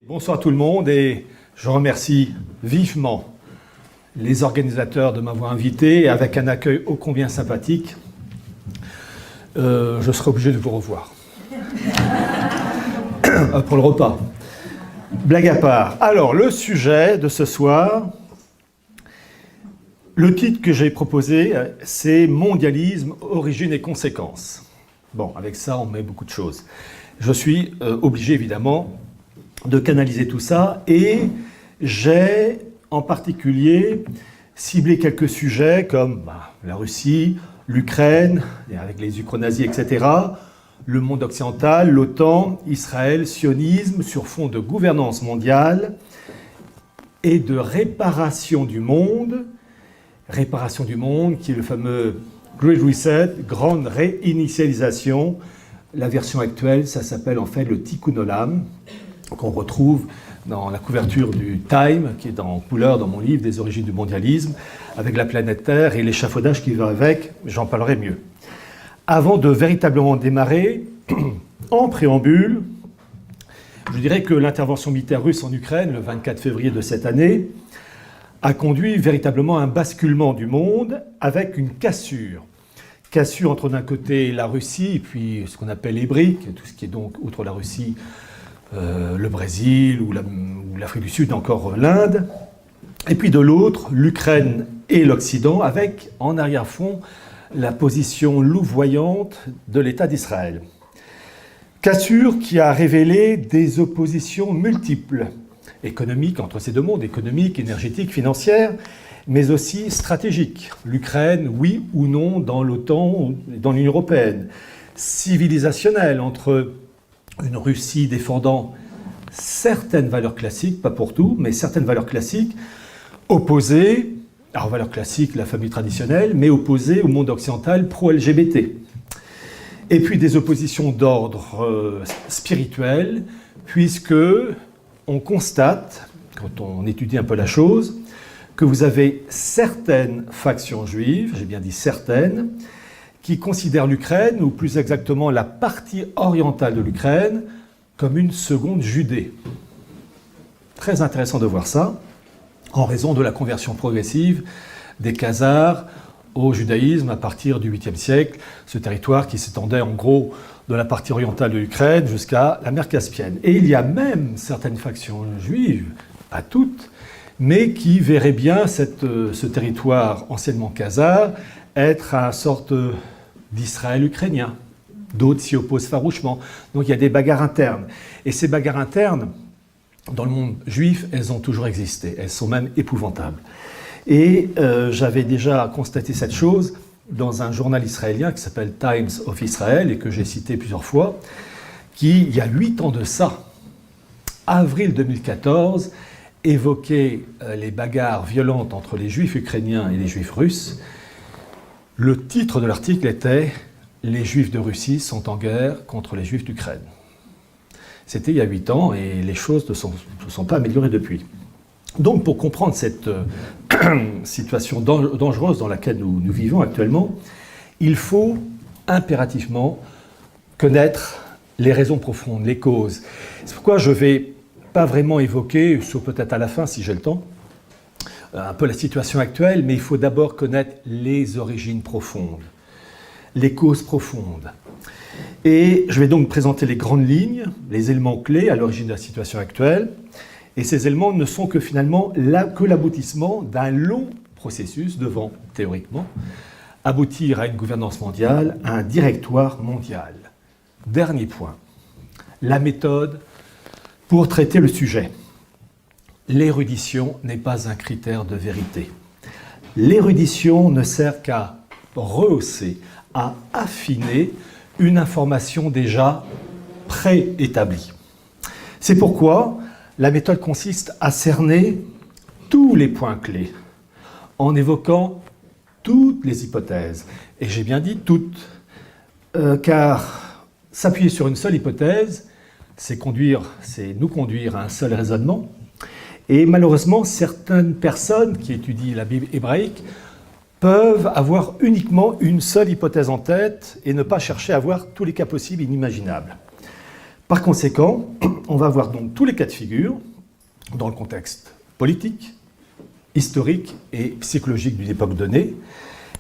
Bonsoir tout le monde et je remercie vivement les organisateurs de m'avoir invité avec un accueil ô combien sympathique. Je serai obligé de vous revoir pour le repas. Blague à part. Alors, le sujet de ce soir, le titre que j'ai proposé, c'est « Mondialisme, origine et conséquences ». Bon, avec ça, on met beaucoup de choses. Je suis obligé, évidemment, de canaliser tout ça, et j'ai en particulier ciblé quelques sujets comme la Russie, l'Ukraine, avec les ukronazis, etc., le monde occidental, l'OTAN, Israël, sionisme, sur fond de gouvernance mondiale et de réparation du monde qui est le fameux Great Reset, grande réinitialisation. La version actuelle, ça s'appelle en fait le Tikkun Olam, qu'on retrouve dans la couverture du Time, qui est en couleur dans mon livre des origines du mondialisme, avec la planète Terre et l'échafaudage qui va avec, j'en parlerai mieux. Avant de véritablement démarrer, en préambule, je dirais que l'intervention militaire russe en Ukraine, le 24 février de cette année, a conduit véritablement à un basculement du monde avec une cassure. Cassure entre d'un côté la Russie et puis ce qu'on appelle les BRICS, tout ce qui est donc, outre la Russie, le Brésil ou l'Afrique du Sud, encore l'Inde, et puis de l'autre, l'Ukraine et l'Occident, avec en arrière-fond la position louvoyante de l'État d'Israël. Cassure qui a révélé des oppositions multiples, économiques entre ces deux mondes, économiques, énergétiques, financières, mais aussi stratégiques. L'Ukraine, oui ou non, dans l'OTAN ou dans l'Union européenne. Civilisationnelle, entre une Russie défendant certaines valeurs classiques, pas pour tout, mais certaines valeurs classiques, opposées, alors valeurs classiques, la famille traditionnelle, mais opposées au monde occidental pro-LGBT. Et puis des oppositions d'ordre spirituel, puisque on constate, quand on étudie un peu la chose, que vous avez certaines factions juives, j'ai bien dit certaines, qui considèrent l'Ukraine, ou plus exactement la partie orientale de l'Ukraine, comme une seconde Judée. Très intéressant de voir ça, en raison de la conversion progressive des Khazars au judaïsme à partir du 8e siècle, ce territoire qui s'étendait en gros de la partie orientale de l'Ukraine jusqu'à la mer Caspienne. Et il y a même certaines factions juives, pas toutes, mais qui verraient bien ce territoire anciennement khazar être une sorte d'Israël ukrainien. D'autres s'y opposent farouchement. Donc il y a des bagarres internes. Et ces bagarres internes, dans le monde juif, elles ont toujours existé. Elles sont même épouvantables. Et j'avais déjà constaté cette chose dans un journal israélien qui s'appelle Times of Israel et que j'ai cité plusieurs fois, qui, il y a 8 ans de ça, avril 2014, évoquait les bagarres violentes entre les juifs ukrainiens et les juifs russes. Le titre de l'article était « Les juifs de Russie sont en guerre contre les juifs d'Ukraine ». C'était il y a 8 ans et les choses ne se sont pas améliorées depuis. Donc pour comprendre cette situation dangereuse dans laquelle nous vivons actuellement, il faut impérativement connaître les raisons profondes, les causes. C'est pourquoi je ne vais pas vraiment évoquer, sauf peut-être à la fin si j'ai le temps, un peu la situation actuelle, mais il faut d'abord connaître les origines profondes, les causes profondes. Et je vais donc présenter les grandes lignes, les éléments clés à l'origine de la situation actuelle. Et ces éléments ne sont que finalement que l'aboutissement d'un long processus devant, théoriquement, aboutir à une gouvernance mondiale, à un directoire mondial. Dernier point, la méthode pour traiter le sujet. L'érudition n'est pas un critère de vérité. L'érudition ne sert qu'à rehausser, à affiner une information déjà préétablie. C'est pourquoi la méthode consiste à cerner tous les points clés en évoquant toutes les hypothèses. Et j'ai bien dit toutes, car s'appuyer sur une seule hypothèse, c'est nous conduire à un seul raisonnement. Et malheureusement, certaines personnes qui étudient la Bible hébraïque peuvent avoir uniquement une seule hypothèse en tête et ne pas chercher à voir tous les cas possibles et inimaginables. Par conséquent, on va voir donc tous les cas de figure dans le contexte politique, historique et psychologique d'une époque donnée.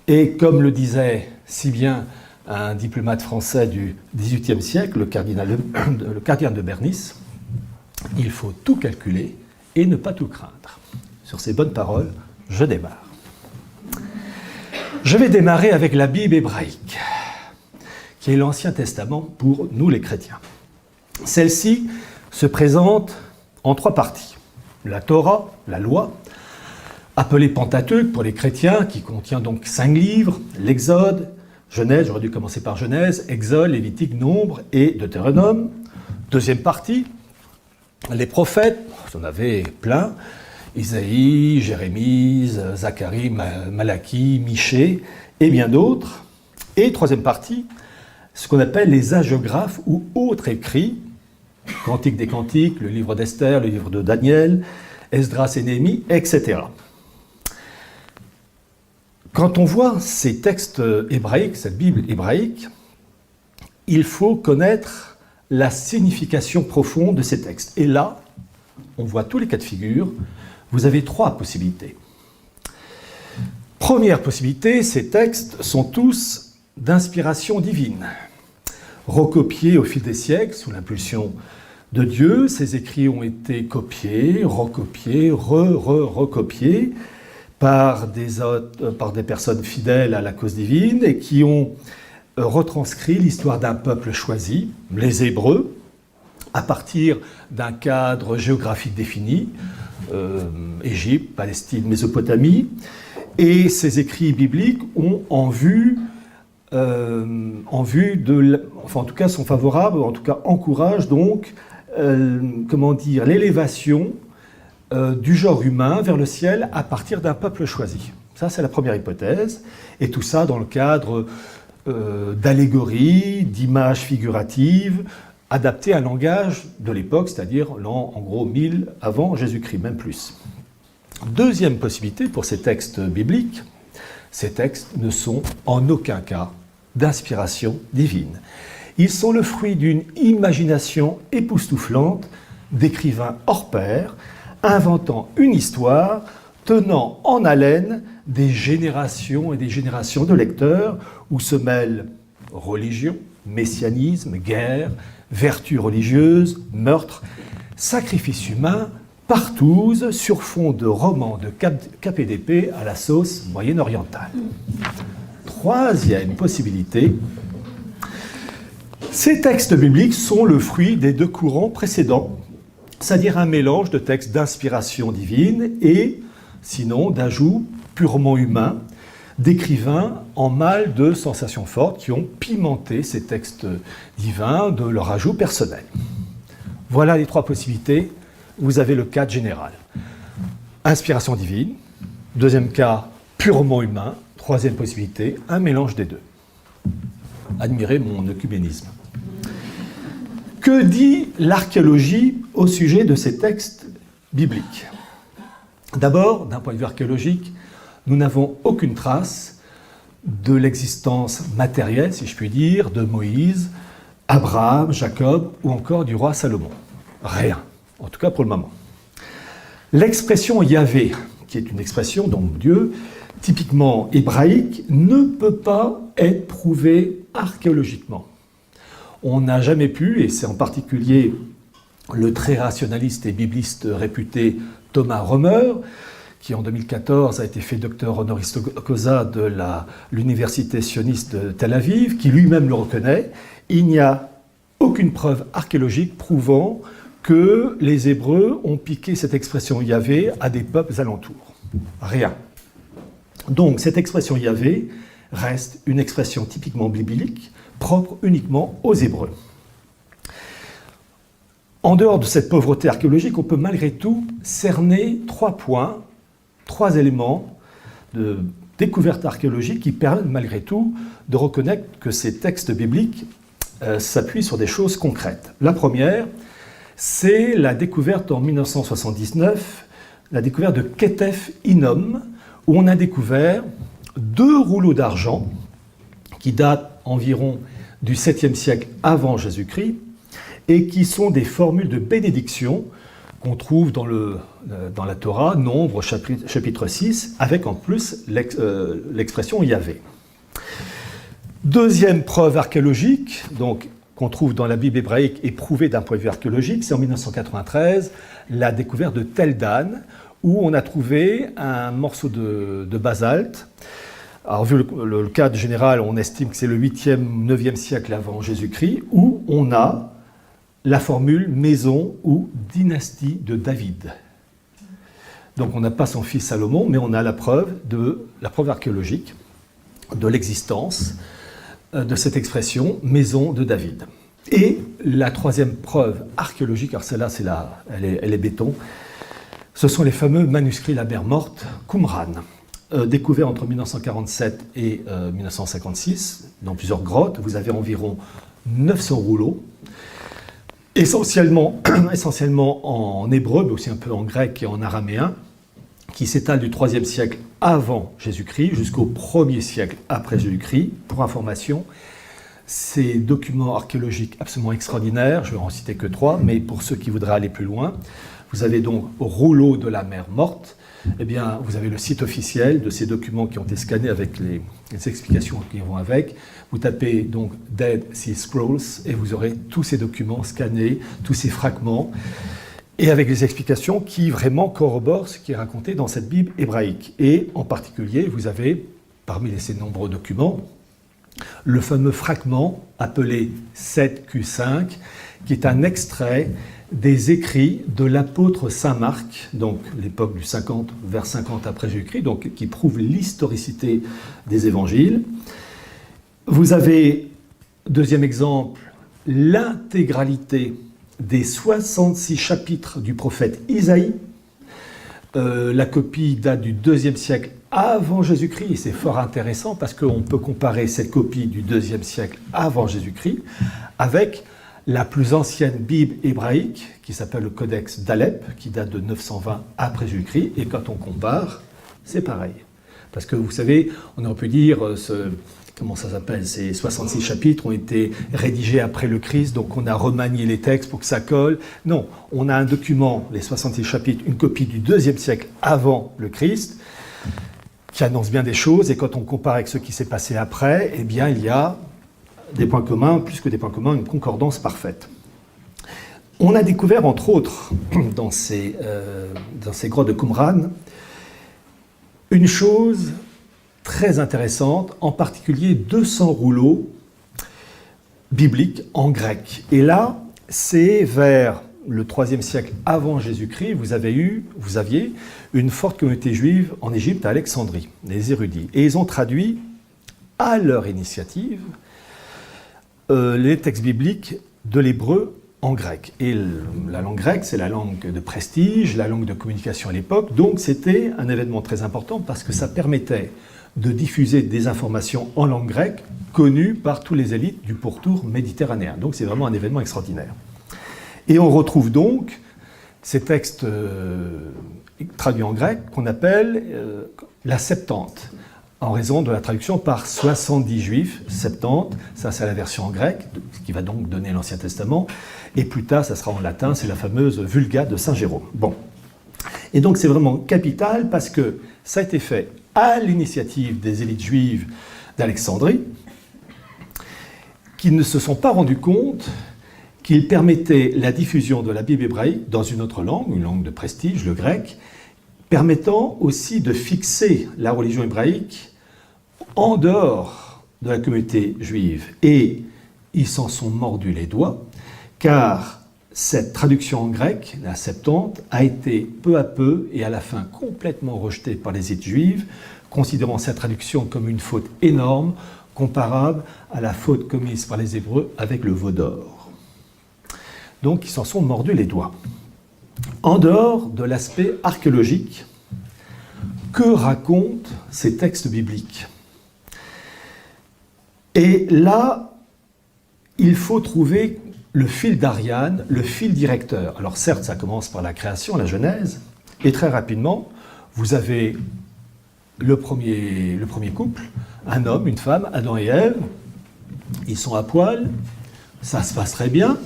Et comme le disait si bien un diplomate français du XVIIIe siècle, le cardinal de Bernis, il faut tout calculer et ne pas tout craindre. Sur ces bonnes paroles, je démarre. Je vais démarrer avec la Bible hébraïque, qui est l'Ancien Testament pour nous les chrétiens. Celle-ci se présente en 3 parties. La Torah, la loi, appelée Pentateuque pour les chrétiens, qui contient donc 5 livres, l'Exode, Genèse, j'aurais dû commencer par Genèse, Exode, Lévitique, Nombre et Deutéronome. Deuxième partie, les prophètes, j'en avais plein, Isaïe, Jérémie, Zacharie, Malachie, Michée et bien d'autres. Et troisième partie, ce qu'on appelle les hagiographes ou autres écrits, Cantique des Cantiques, le livre d'Esther, le livre de Daniel, Esdras et Néhémie, etc. Quand on voit ces textes hébraïques, cette Bible hébraïque, il faut connaître la signification profonde de ces textes. Et là, on voit tous les cas de figure. Vous avez 3 possibilités. Première possibilité, ces textes sont tous d'inspiration divine. Recopiés au fil des siècles, sous l'impulsion de Dieu, ces écrits ont été copiés, recopiés, recopiés par des personnes fidèles à la cause divine et qui ont retranscrit l'histoire d'un peuple choisi, les Hébreux, à partir d'un cadre géographique défini, Égypte, Palestine, Mésopotamie, et ces écrits bibliques ont en vue en tout cas sont favorables, en tout cas encouragent donc, l'élévation du genre humain vers le ciel à partir d'un peuple choisi. Ça, c'est la première hypothèse, et tout ça dans le cadre d'allégories, d'images figuratives, adaptées à un langage de l'époque, c'est-à-dire l'an, en gros, 1000 avant Jésus-Christ, même plus. Deuxième possibilité pour ces textes bibliques, ces textes ne sont en aucun cas d'inspiration divine. Ils sont le fruit d'une imagination époustouflante d'écrivains hors pair, inventant une histoire, tenant en haleine des générations et des générations de lecteurs, où se mêlent religion, messianisme, guerre, vertus religieuses, meurtres, sacrifices humains, partouze sur fond de romans de KPDP à la sauce moyenne-orientale. Troisième possibilité, ces textes bibliques sont le fruit des 2 courants précédents, c'est-à-dire un mélange de textes d'inspiration divine et, sinon, d'ajouts purement humains, d'écrivains en mal de sensations fortes qui ont pimenté ces textes divins de leur ajout personnel. Voilà les 3 possibilités. Vous avez le cadre général. Inspiration divine. Deuxième cas, purement humain. Troisième possibilité, un mélange des 2. Admirez mon œcuménisme. Que dit l'archéologie au sujet de ces textes bibliques? D'abord, d'un point de vue archéologique, nous n'avons aucune trace de l'existence matérielle, si je puis dire, de Moïse, Abraham, Jacob ou encore du roi Salomon. Rien, en tout cas pour le moment. L'expression Yahvé, qui est une expression, donc Dieu, typiquement hébraïque, ne peut pas être prouvée archéologiquement. On n'a jamais pu, et c'est en particulier le très rationaliste et bibliste réputé Thomas Romer, qui en 2014 a été fait docteur honoris causa de l'université sioniste de Tel Aviv, qui lui-même le reconnaît, il n'y a aucune preuve archéologique prouvant que les Hébreux ont piqué cette expression Yahvé à des peuples alentours. Rien. Donc cette expression Yahvé reste une expression typiquement biblique, propre uniquement aux Hébreux. En dehors de cette pauvreté archéologique, on peut malgré tout cerner 3 points, 3 éléments de découverte archéologique qui permettent malgré tout de reconnaître que ces textes bibliques s'appuient sur des choses concrètes. La première, c'est la découverte en 1979, la découverte de Ketef Hinnom, où on a découvert 2 rouleaux d'argent qui datent environ du 7e siècle avant Jésus-Christ et qui sont des formules de bénédiction qu'on trouve dans la Torah, Nombre, chapitre 6, avec en plus l'expression Yahvé. Deuxième preuve archéologique, donc, qu'on trouve dans la Bible hébraïque et prouvée d'un point de vue archéologique, c'est en 1993, la découverte de Tel Dan, où on a trouvé un morceau de basalte. Alors, vu le cadre général, on estime que c'est le 8e, 9e siècle avant Jésus-Christ, où on a la formule maison ou dynastie de David. Donc on n'a pas son fils Salomon, mais on a la preuve archéologique de l'existence de cette expression maison de David. Et la troisième preuve archéologique, alors celle-là, elle est béton, ce sont les fameux manuscrits La Mer Morte, Qumran, découverts entre 1947 et 1956 dans plusieurs grottes. Vous avez environ 900 rouleaux. Essentiellement en hébreu, mais aussi un peu en grec et en araméen, qui s'étale du IIIe siècle avant Jésus-Christ jusqu'au 1er siècle après Jésus-Christ. Pour information, ces documents archéologiques absolument extraordinaires, je ne vais en citer que 3, mais pour ceux qui voudraient aller plus loin, vous avez donc rouleau de la mer morte. Eh bien, vous avez le site officiel de ces documents qui ont été scannés avec les explications qui vont avec. Vous tapez donc Dead Sea Scrolls et vous aurez tous ces documents scannés, tous ces fragments, et avec les explications qui vraiment corroborent ce qui est raconté dans cette Bible hébraïque. Et en particulier, vous avez, parmi ces nombreux documents, le fameux fragment appelé 7Q5, qui est un extrait des écrits de l'apôtre Saint Marc, donc l'époque du 50 vers 50 après Jésus-Christ, donc qui prouve l'historicité des évangiles. Vous avez, deuxième exemple, l'intégralité des 66 chapitres du prophète Isaïe. La copie date du IIe siècle avant Jésus-Christ, et c'est fort intéressant parce qu'on peut comparer cette copie du IIe siècle avant Jésus-Christ avec la plus ancienne Bible hébraïque, qui s'appelle le Codex d'Alep, qui date de 920 après Jésus-Christ, et quand on compare, c'est pareil. Parce que vous savez, on aurait pu dire, comment ça s'appelle, ces 66 chapitres ont été rédigés après le Christ, donc on a remanié les textes pour que ça colle. Non, on a un document, les 66 chapitres, une copie du IIe siècle avant le Christ, qui annonce bien des choses, et quand on compare avec ce qui s'est passé après, eh bien, il y a des points communs, plus que des points communs, une concordance parfaite. On a découvert, entre autres, dans ces grottes de Qumran, une chose très intéressante, en particulier 200 rouleaux bibliques en grec. Et là, c'est vers le IIIe siècle avant Jésus-Christ, vous aviez une forte communauté juive en Égypte, à Alexandrie, les érudits. Et ils ont traduit, à leur initiative, les textes bibliques de l'hébreu en grec. Et la langue grecque, c'est la langue de prestige, la langue de communication à l'époque, donc c'était un événement très important parce que ça permettait de diffuser des informations en langue grecque connues par tous les élites du pourtour méditerranéen. Donc c'est vraiment un événement extraordinaire. Et on retrouve donc ces textes traduits en grec qu'on appelle la Septante, en raison de la traduction par 70 juifs, 70, ça c'est la version en grec, qui va donc donner l'Ancien Testament, et plus tard ça sera en latin, c'est la fameuse Vulgate de Saint Jérôme. Bon. Et donc c'est vraiment capital parce que ça a été fait à l'initiative des élites juives d'Alexandrie, qui ne se sont pas rendus compte qu'il permettait la diffusion de la Bible hébraïque dans une autre langue, une langue de prestige, le grec, permettant aussi de fixer la religion hébraïque en dehors de la communauté juive. Et ils s'en sont mordus les doigts, car cette traduction en grec, la Septante, a été peu à peu et à la fin complètement rejetée par les élites juives, considérant cette traduction comme une faute énorme, comparable à la faute commise par les Hébreux avec le veau d'or. Donc ils s'en sont mordus les doigts. En dehors de l'aspect archéologique, que racontent ces textes bibliques? Et là, il faut trouver le fil d'Ariane, le fil directeur. Alors certes, ça commence par la création, la Genèse, et très rapidement, vous avez le premier couple, un homme, une femme, Adam et Ève, ils sont à poil, ça se passe très bien.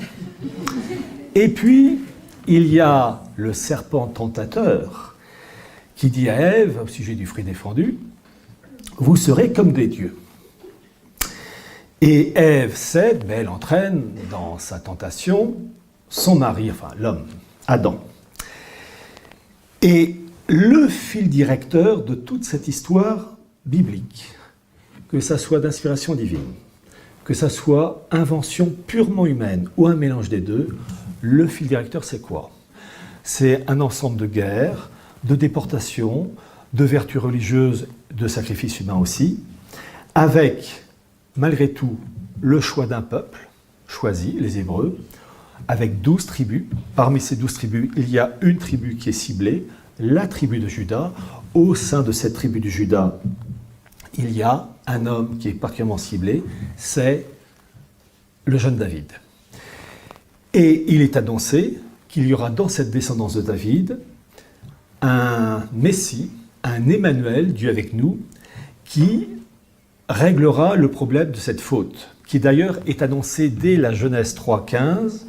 Et puis, il y a le serpent tentateur qui dit à Ève, au sujet du fruit défendu, « Vous serez comme des dieux ». Et Ève cède, mais elle entraîne dans sa tentation son mari, enfin l'homme, Adam. Et le fil directeur de toute cette histoire biblique, que ça soit d'inspiration divine, que ça soit invention purement humaine ou un mélange des deux, le fil directeur c'est quoi? C'est un ensemble de guerres, de déportations, de vertus religieuses, de sacrifices humains aussi, avec, malgré tout, le choix d'un peuple choisi, les Hébreux, avec 12 tribus. Parmi ces 12 tribus, il y a une tribu qui est ciblée, la tribu de Juda. Au sein de cette tribu de Juda, il y a un homme qui est particulièrement ciblé, c'est le jeune David. Et il est annoncé qu'il y aura dans cette descendance de David un Messie, un Emmanuel, Dieu avec nous, qui réglera le problème de cette faute, qui d'ailleurs est annoncé dès la Genèse 3,15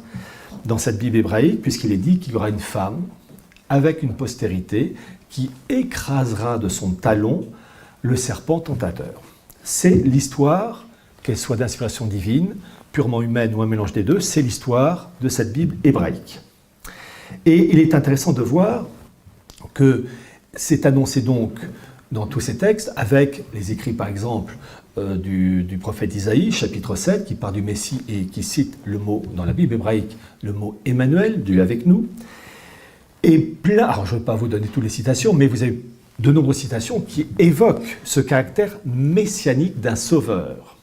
dans cette Bible hébraïque, puisqu'il est dit qu'il y aura une femme avec une postérité qui écrasera de son talon le serpent tentateur. C'est l'histoire, qu'elle soit d'inspiration divine, purement humaine ou un mélange des deux, c'est l'histoire de cette Bible hébraïque. Et il est intéressant de voir que c'est annoncé donc dans tous ces textes, avec les écrits par exemple du prophète Isaïe, chapitre 7, qui part du Messie et qui cite le mot, dans la Bible hébraïque, le mot Emmanuel, Dieu avec nous. Et plein, alors je ne vais pas vous donner toutes les citations, mais vous avez de nombreuses citations qui évoquent ce caractère messianique d'un sauveur.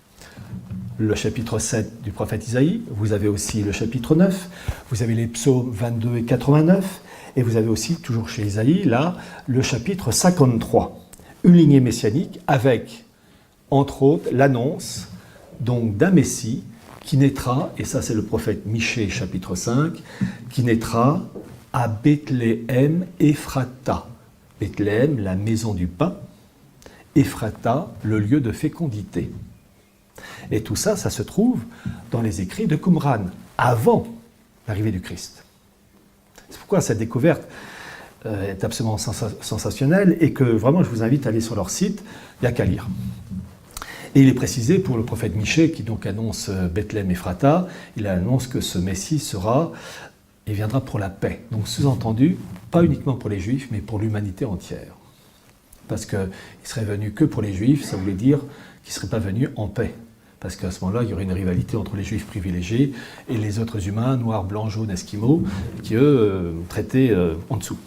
Le chapitre 7 du prophète Isaïe, vous avez aussi le chapitre 9, vous avez les psaumes 22 et 89, et vous avez aussi, toujours chez Isaïe, là, le chapitre 53. Une lignée messianique avec, entre autres, l'annonce donc d'un Messie qui naîtra, et ça c'est le prophète Michée, chapitre 5, qui naîtra à Bethléem Ephrata. Bethléem, la maison du pain, Ephrata, le lieu de fécondité. Et tout ça, ça se trouve dans les écrits de Qumran, avant l'arrivée du Christ. C'est pourquoi cette découverte est absolument sensationnelle et que vraiment je vous invite à aller sur leur site, il n'y a qu'à lire. Et il est précisé pour le prophète Michée, qui donc annonce Bethléem Ephrata, il annonce que ce Messie sera et viendra pour la paix. Donc sous-entendu, pas uniquement pour les Juifs, mais pour l'humanité entière. Parce qu'il serait venu que pour les Juifs, ça voulait dire qu'il ne serait pas venu en paix. Parce qu'à ce moment-là, il y aurait une rivalité entre les Juifs privilégiés et les autres humains, noirs, blancs, jaunes, esquimaux, qui eux traitaient en dessous.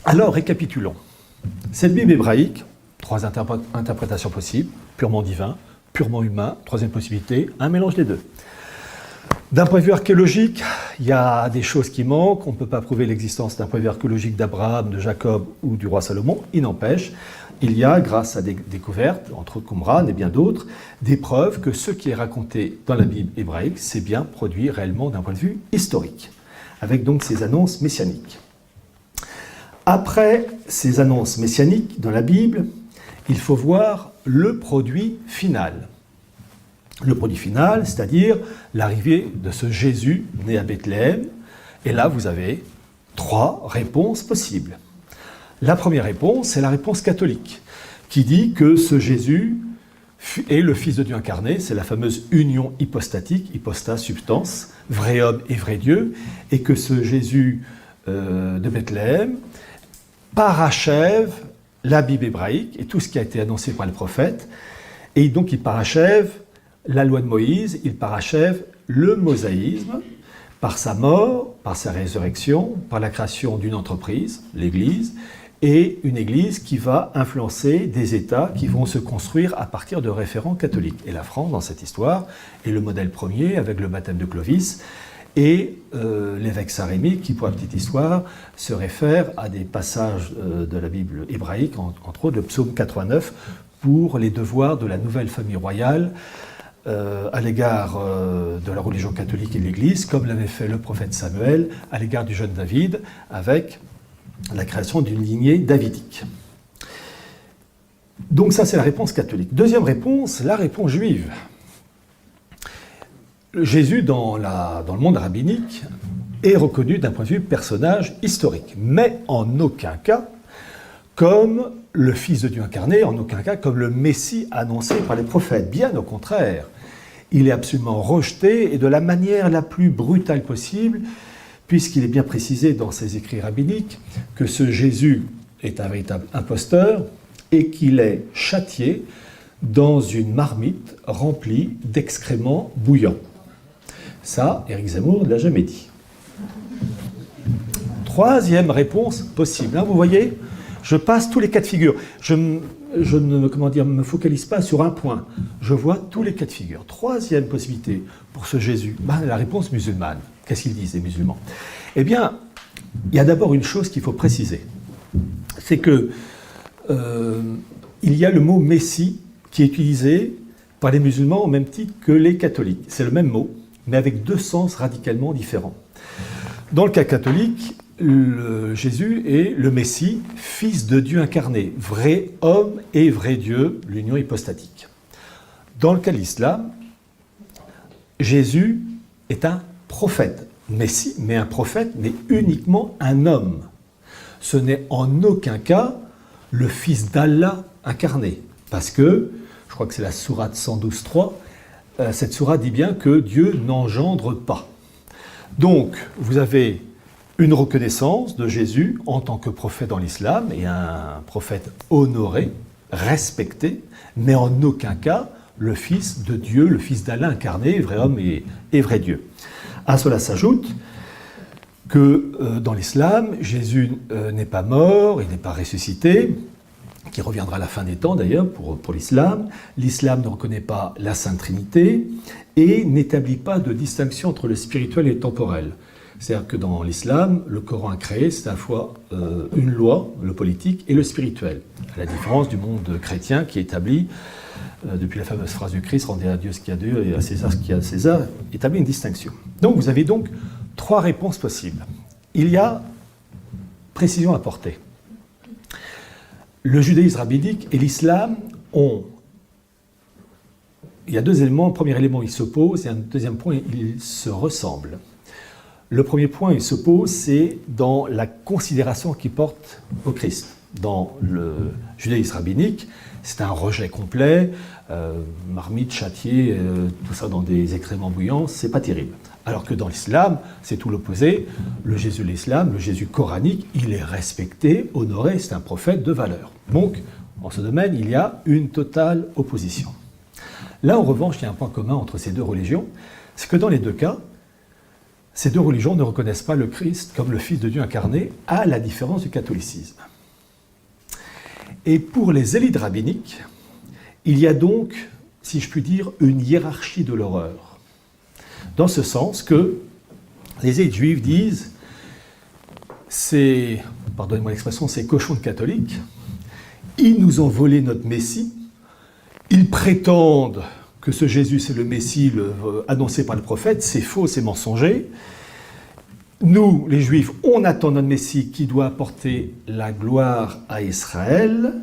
Alors, récapitulons. Cette Bible hébraïque, 3 interprétations possibles, purement divin, purement humain, troisième possibilité, un mélange des deux. D'un point de vue archéologique, il y a des choses qui manquent. On ne peut pas prouver l'existence d'un point de vue archéologique d'Abraham, de Jacob ou du roi Salomon. Il n'empêche, il y a, grâce à des découvertes, entre Qumran et bien d'autres, des preuves que ce qui est raconté dans la Bible hébraïque s'est bien produit réellement d'un point de vue historique, avec donc ces annonces messianiques. Après ces annonces messianiques dans la Bible, il faut voir le produit final. Le produit final, c'est-à-dire l'arrivée de ce Jésus né à Bethléem. Et là, vous avez 3 réponses possibles. La première réponse, c'est la réponse catholique, qui dit que ce Jésus est le Fils de Dieu incarné, c'est la fameuse union hypostatique, hypostas, substance, vrai homme et vrai Dieu, et que ce Jésus de Bethléem parachève la Bible hébraïque et tout ce qui a été annoncé par le prophète, et donc il parachève la loi de Moïse, il parachève le mosaïsme par sa mort, par sa résurrection, par la création d'une entreprise, l'Église, et une Église qui va influencer des États qui vont se construire à partir de référents catholiques. Et la France, dans cette histoire, est le modèle premier avec le baptême de Clovis et l'évêque Saint-Rémy, qui, pour la petite histoire, se réfère à des passages de la Bible hébraïque, entre autres le psaume 89, pour les devoirs de la nouvelle famille royale à l'égard de la religion catholique et de l'Église, comme l'avait fait le prophète Samuel à l'égard du jeune David, avec la création d'une lignée davidique. Donc ça, c'est la réponse catholique. Deuxième réponse, la réponse juive. Jésus, dans le monde rabbinique, est reconnu d'un point de vue personnage historique, mais en aucun cas comme le Fils de Dieu incarné, en aucun cas comme le Messie annoncé par les prophètes. Bien au contraire, il est absolument rejeté et de la manière la plus brutale possible, puisqu'il est bien précisé dans ses écrits rabbiniques que ce Jésus est un véritable imposteur et qu'il est châtié dans une marmite remplie d'excréments bouillants. Ça, Éric Zemmour ne l'a jamais dit. Troisième réponse possible. Hein, vous voyez, je passe tous les cas de figure. Je ne me focalise pas sur un point. Je vois tous les cas de figure. Troisième possibilité pour ce Jésus, la réponse musulmane. Qu'est-ce qu'ils disent, les musulmans? Eh bien, il y a d'abord une chose qu'il faut préciser. C'est que il y a le mot Messie qui est utilisé par les musulmans au même titre que les catholiques. C'est le même mot, mais avec deux sens radicalement différents. Dans le cas catholique, Jésus est le Messie, fils de Dieu incarné, vrai homme et vrai Dieu, l'union hypostatique. Dans le cas de l'islam, Jésus est un prophète, Messie, mais un prophète, mais uniquement un homme. Ce n'est en aucun cas le fils d'Allah incarné, parce que, je crois que c'est la sourate 112.3, cette sourate dit bien que Dieu n'engendre pas. Donc, vous avez une reconnaissance de Jésus en tant que prophète dans l'islam, et un prophète honoré, respecté, mais en aucun cas le fils de Dieu, le fils d'Allah incarné, vrai homme et vrai Dieu. À cela s'ajoute que dans l'islam, Jésus n'est pas mort, il n'est pas ressuscité, qui reviendra à la fin des temps d'ailleurs pour l'islam. L'islam ne reconnaît pas la Sainte Trinité et n'établit pas de distinction entre le spirituel et le temporel. C'est-à-dire que dans l'islam, le Coran a créé, c'est à la fois une loi, le politique, et le spirituel, à la différence du monde chrétien qui établit, depuis la fameuse phrase du Christ, « Rendez à Dieu ce qu'il y a de Dieu et à César ce qu'il y a de César », établit une distinction. Donc vous avez donc trois réponses possibles. Il y a précision à apporter. Le judaïsme rabbinique et l'islam ont... Il y a deux éléments. Le premier élément, ils s'opposent, et un deuxième point, ils se ressemblent. Le premier point, ils s'opposent, c'est dans la considération qu'ils portent au Christ. Dans le judaïsme rabbinique, c'est un rejet complet, marmite, châtier, tout ça dans des excréments bouillants, c'est pas terrible. Alors que dans l'islam, c'est tout l'opposé. Le Jésus de l'islam, le Jésus coranique, il est respecté, honoré, c'est un prophète de valeur. Donc, en ce domaine, il y a une totale opposition. Là, en revanche, il y a un point commun entre ces deux religions, c'est que dans les deux cas, ces deux religions ne reconnaissent pas le Christ comme le Fils de Dieu incarné, à la différence du catholicisme. Et pour les élites rabbiniques, il y a donc, si je puis dire, une hiérarchie de l'horreur. Dans ce sens que les élites juives disent, pardonnez-moi l'expression, ces cochons de catholiques, ils nous ont volé notre Messie, ils prétendent que ce Jésus c'est le Messie annoncé par le prophète, c'est faux, c'est mensonger. Nous, les Juifs, on attend notre Messie qui doit apporter la gloire à Israël,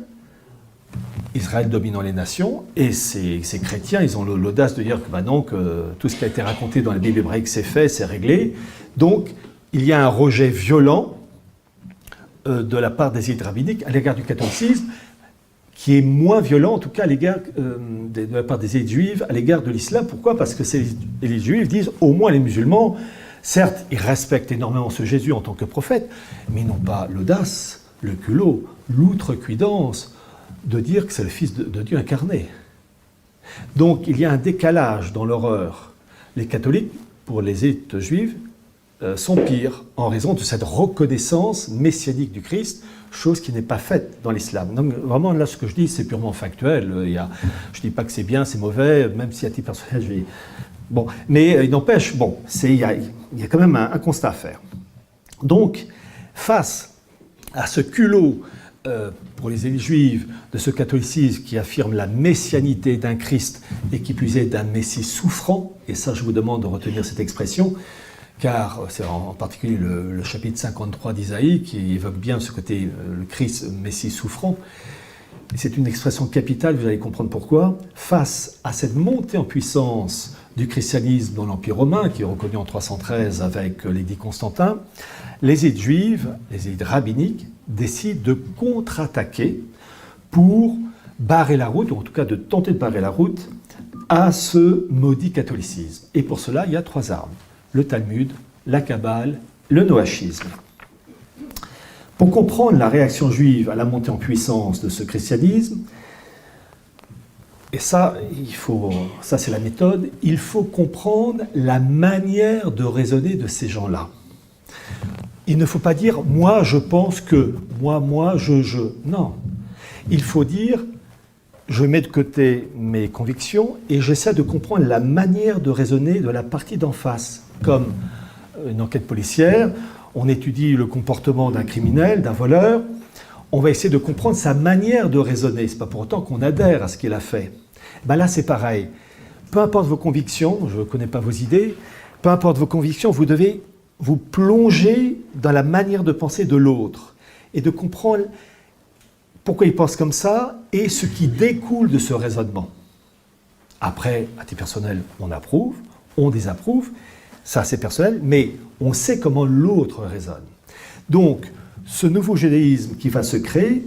Israël dominant les nations, et ces chrétiens, ils ont l'audace de dire que, non, que tout ce qui a été raconté dans la Bible hébraïque, c'est fait, c'est réglé. Donc, il y a un rejet violent de la part des élites rabbiniques à l'égard du catholicisme, qui est moins violent, en tout cas, à l'égard, de la part des élites juives, à l'égard de l'islam. Pourquoi? Parce que ces élites juives disent, au moins les musulmans, certes, ils respectent énormément ce Jésus en tant que prophète, mais ils n'ont pas l'audace, le culot, l'outrecuidance de dire que c'est le Fils de Dieu incarné. Donc, il y a un décalage dans l'horreur. Les catholiques, pour les élites juives, sont pires en raison de cette reconnaissance messianique du Christ, chose qui n'est pas faite dans l'islam. Donc vraiment, là, ce que je dis, c'est purement factuel. Je ne dis pas que c'est bien, c'est mauvais, même si à titre personnel, Bon, mais il n'empêche, il y a quand même un constat à faire. Donc, face à ce culot pour les élites juives de ce catholicisme qui affirme la messianité d'un Christ et qui plus est d'un Messie souffrant, et ça, je vous demande de retenir cette expression, car c'est en particulier le chapitre 53 d'Isaïe qui évoque bien ce côté, le Christ Messie souffrant. et c'est une expression capitale, vous allez comprendre pourquoi, face à cette montée en puissance du christianisme dans l'Empire romain, qui est reconnu en 313 avec l'édit Constantin, les élites juives, les élites rabbiniques, décident de contre-attaquer pour barrer la route, ou en tout cas de tenter de barrer la route, à ce maudit catholicisme. Et pour cela, il y a 3 armes, le Talmud, la Kabbale, le noachisme. Pour comprendre la réaction juive à la montée en puissance de ce christianisme, et ça c'est la méthode, il faut comprendre la manière de raisonner de ces gens-là. Il ne faut pas dire « moi, je pense que »,« moi, je ». Non. Il faut dire « je mets de côté mes convictions et j'essaie de comprendre la manière de raisonner de la partie d'en face. » Comme une enquête policière, on étudie le comportement d'un criminel, d'un voleur, on va essayer de comprendre sa manière de raisonner. Ce n'est pas pour autant qu'on adhère à ce qu'il a fait. Ben là, c'est pareil. Peu importe vos convictions, je ne connais pas vos idées, peu importe vos convictions, vous devez vous plonger dans la manière de penser de l'autre et de comprendre pourquoi il pense comme ça et ce qui découle de ce raisonnement. Après, à titre personnel, on approuve, on désapprouve, ça c'est personnel, mais on sait comment l'autre raisonne. Donc, ce nouveau judaïsme qui va se créer,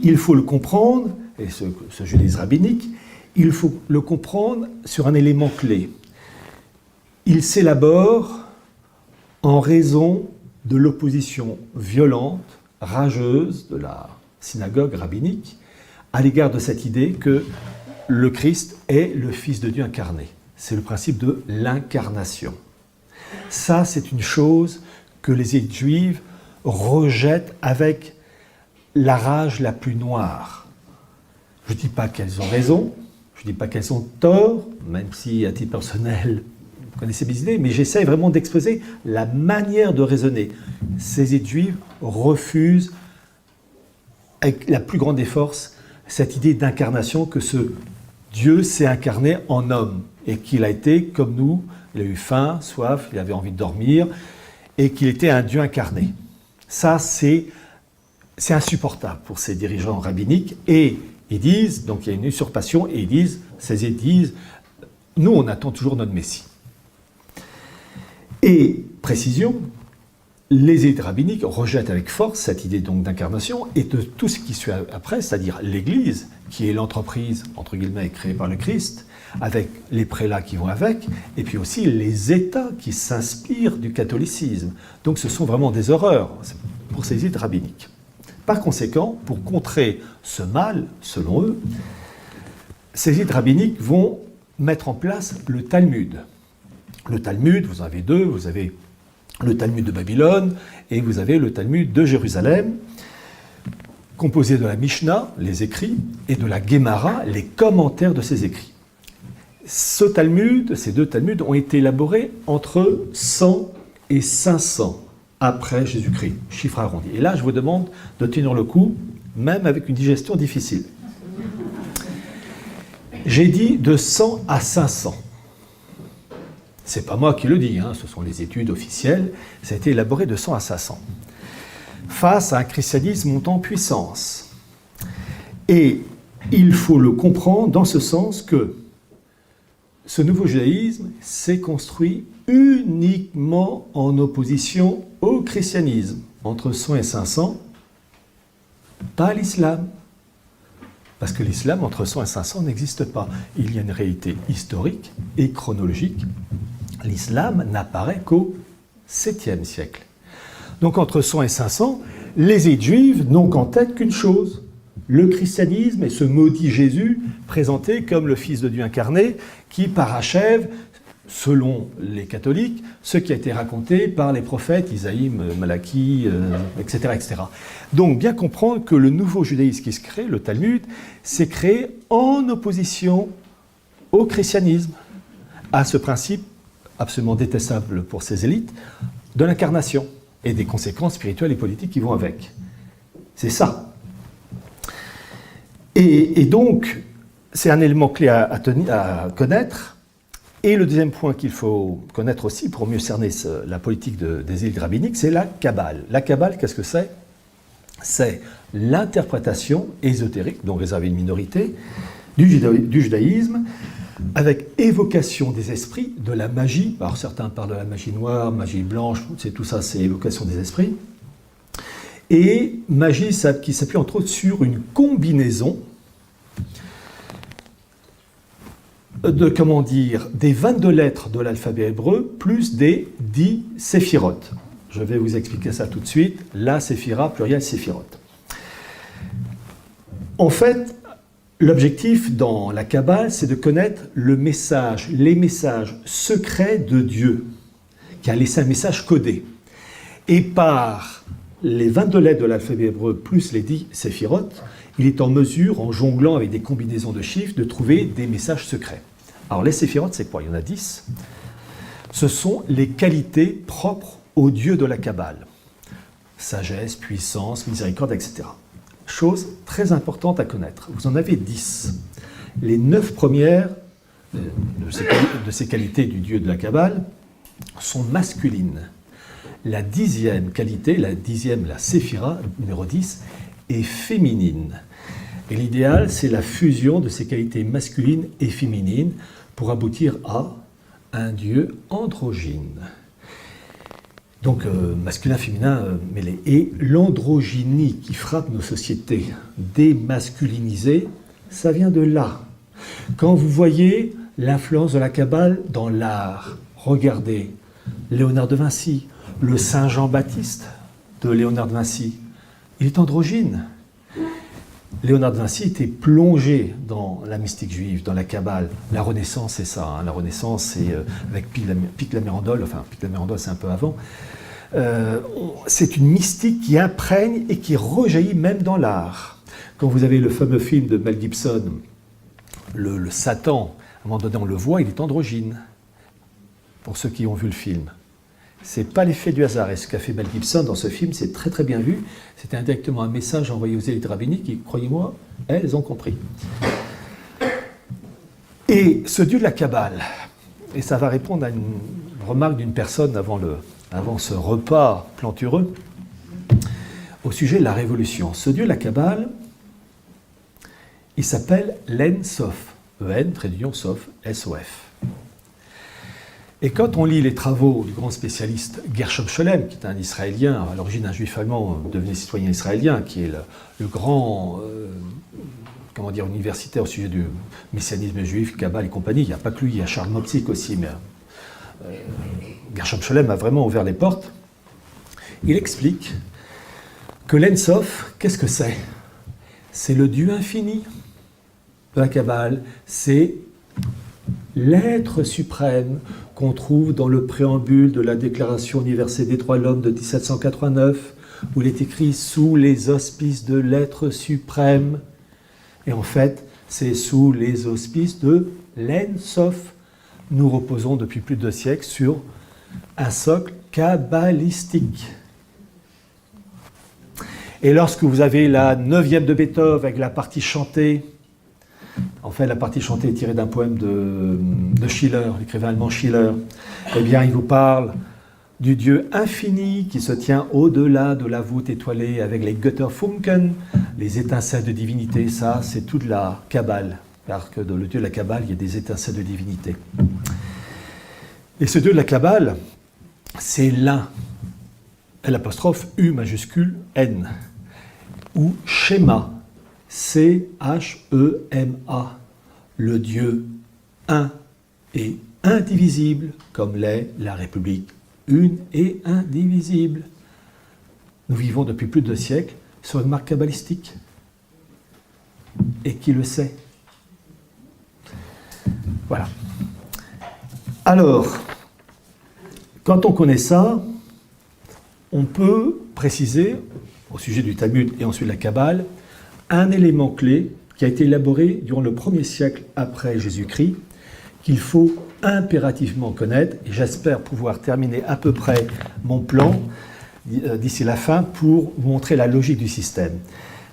il faut le comprendre, et ce judaïsme rabbinique, il faut le comprendre sur un élément clé. Il s'élabore en raison de l'opposition violente, rageuse de la synagogue rabbinique à l'égard de cette idée que le Christ est le Fils de Dieu incarné. C'est le principe de l'incarnation. Ça, c'est une chose que les élites juives rejettent avec la rage la plus noire. Je ne dis pas qu'elles ont raison, je ne dis pas qu'elles ont tort, même si à titre personnel, vous connaissez mes idées, mais j'essaie vraiment d'exposer la manière de raisonner. Ces élites juives refusent avec la plus grande des forces cette idée d'incarnation, que ce Dieu s'est incarné en homme et qu'il a été comme nous, il a eu faim, soif, il avait envie de dormir et qu'il était un Dieu incarné. Ça, c'est insupportable pour ces dirigeants rabbiniques et ils disent, donc il y a une usurpation et ces élites disent, nous on attend toujours notre Messie. Et précision, les élites rabbiniques rejettent avec force cette idée donc d'incarnation et de tout ce qui suit après, c'est-à-dire l'Église, qui est l'entreprise, entre guillemets, créée par le Christ, avec les prélats qui vont avec, et puis aussi les États qui s'inspirent du catholicisme. Donc ce sont vraiment des horreurs pour ces élites rabbiniques. Par conséquent, pour contrer ce mal, selon eux, ces élites rabbiniques vont mettre en place le Talmud. Le Talmud, vous en avez 2, vous avez le Talmud de Babylone et vous avez le Talmud de Jérusalem, composé de la Mishnah, les écrits, et de la Gemara, les commentaires de ces écrits. Ces 2 Talmuds ont été élaborés entre 100 et 500 après Jésus-Christ, chiffre arrondi. Et là, je vous demande de tenir le coup, même avec une digestion difficile. J'ai dit de 100 à 500. C'est pas moi qui le dis, ce sont les études officielles. Ça a été élaboré de 100 à 500. Face à un christianisme montant en puissance. Et il faut le comprendre dans ce sens que ce nouveau judaïsme s'est construit uniquement en opposition au christianisme, entre 100 et 500, pas l'islam. Parce que l'islam, entre 100 et 500, n'existe pas. Il y a une réalité historique et chronologique. L'islam n'apparaît qu'au 7e siècle. Donc entre 100 et 500, les élites juives n'ont qu'en tête qu'une chose, le christianisme et ce maudit Jésus présenté comme le Fils de Dieu incarné qui parachève, selon les catholiques, ce qui a été raconté par les prophètes Isaïe, Malachie, etc., etc. Donc bien comprendre que le nouveau judaïsme qui se crée, le Talmud, s'est créé en opposition au christianisme, à ce principe absolument détestable pour ces élites, de l'incarnation et des conséquences spirituelles et politiques qui vont avec. C'est ça. Et donc, c'est un élément clé à connaître. Et le deuxième point qu'il faut connaître aussi pour mieux cerner la politique des élites rabbiniques, c'est la Kabbale. La Kabbale, qu'est-ce que c'est ? c'est l'interprétation ésotérique, donc réservée à une minorité, du judaïsme, avec évocation des esprits, de la magie. Alors certains parlent de la magie noire, magie blanche, tout ça, c'est évocation des esprits. Et magie qui s'appuie entre autres sur une combinaison des 22 lettres de l'alphabet hébreu plus des 10 séphirotes. Je vais vous expliquer ça tout de suite. La séphira, pluriel séphirote. En fait, l'objectif dans la Kabbale, c'est de connaître les messages secrets de Dieu, qui a laissé un message codé. Et par les 22 lettres de l'alphabet hébreu plus les 10 séphirotes, il est en mesure, en jonglant avec des combinaisons de chiffres, de trouver des messages secrets. Alors les séphirotes, c'est quoi? Il y en a 10. Ce sont les qualités propres au Dieu de la Kabbale. Sagesse, puissance, miséricorde, etc. Chose très importante à connaître. Vous en avez 10. Les 9 premières de ces qualités du Dieu de la Kabbale sont masculines. La 10e qualité, la séphira, numéro 10, est féminine. Et l'idéal, c'est la fusion de ces qualités masculines et féminines pour aboutir à un Dieu androgyne. Donc masculin, féminin mêlé. Et l'androgynie qui frappe nos sociétés, démasculinisées, ça vient de là. Quand vous voyez l'influence de la Kabbale dans l'art, regardez Léonard de Vinci, le Saint Jean-Baptiste de Léonard de Vinci, il est androgyne. Léonard de Vinci était plongé dans la mystique juive, dans la Kabbale. La Renaissance, c'est ça. Hein. La Renaissance, c'est avec Pic la Mirandole, enfin Pic la Mirandole, c'est un peu avant. C'est une mystique qui imprègne et qui rejaillit même dans l'art. Quand vous avez le fameux film de Mel Gibson, le Satan, à un moment donné, on le voit, il est androgyne. Pour ceux qui ont vu le film. C'est pas l'effet du hasard. Et ce qu'a fait Mel Gibson dans ce film, c'est très très bien vu. C'était indirectement un message envoyé aux élites rabbiniques et, croyez-moi, elles ont compris. Et ce Dieu de la Kabbale, et ça va répondre à une remarque d'une personne avant ce repas plantureux, au sujet de la révolution. Ce Dieu de la Kabbale, il s'appelle l'En Sof. E-N, trait d'union, Sof, S-O-F. Et quand on lit les travaux du grand spécialiste Gershom Scholem, qui est un Israélien, à l'origine un juif allemand devenu citoyen israélien, qui est le grand universitaire au sujet du messianisme juif, Kabbale et compagnie, il n'y a pas que lui, il y a Charles Mopsik aussi, mais Gershom Scholem a vraiment ouvert les portes. Il explique que l'En Sof, qu'est-ce que c'est? C'est le Dieu infini de la Kabbale, c'est l'être suprême qu'on trouve dans le préambule de la Déclaration universelle des droits de l'homme de 1789, où il est écrit « sous les auspices de l'être suprême ». Et en fait, c'est sous les auspices de l'En Sof. Nous reposons depuis plus de 2 siècles sur un socle kabbalistique. Et lorsque vous avez la 9e de Beethoven avec la partie chantée, en fait, la partie chantée est tirée d'un poème de Schiller, l'écrivain allemand Schiller. Eh bien, il vous parle du Dieu infini qui se tient au-delà de la voûte étoilée avec les Götterfunken, les étincelles de divinité. Ça, c'est toute la Kabbale, parce que dans le Dieu de la Kabbale, il y a des étincelles de divinité. Et ce Dieu de la Kabbale, c'est l'un, l'apostrophe U majuscule N, ou Shema. C-H-E-M-A, le Dieu un et indivisible, comme l'est la République une et indivisible. Nous vivons depuis plus de 2 siècles sur une marque kabbalistique. Et qui le sait? Voilà. Alors, quand on connaît ça, on peut préciser, au sujet du Talmud et ensuite de la Kabbale, un élément clé qui a été élaboré durant le 1er siècle après Jésus-Christ, qu'il faut impérativement connaître, et j'espère pouvoir terminer à peu près mon plan d'ici la fin pour vous montrer la logique du système.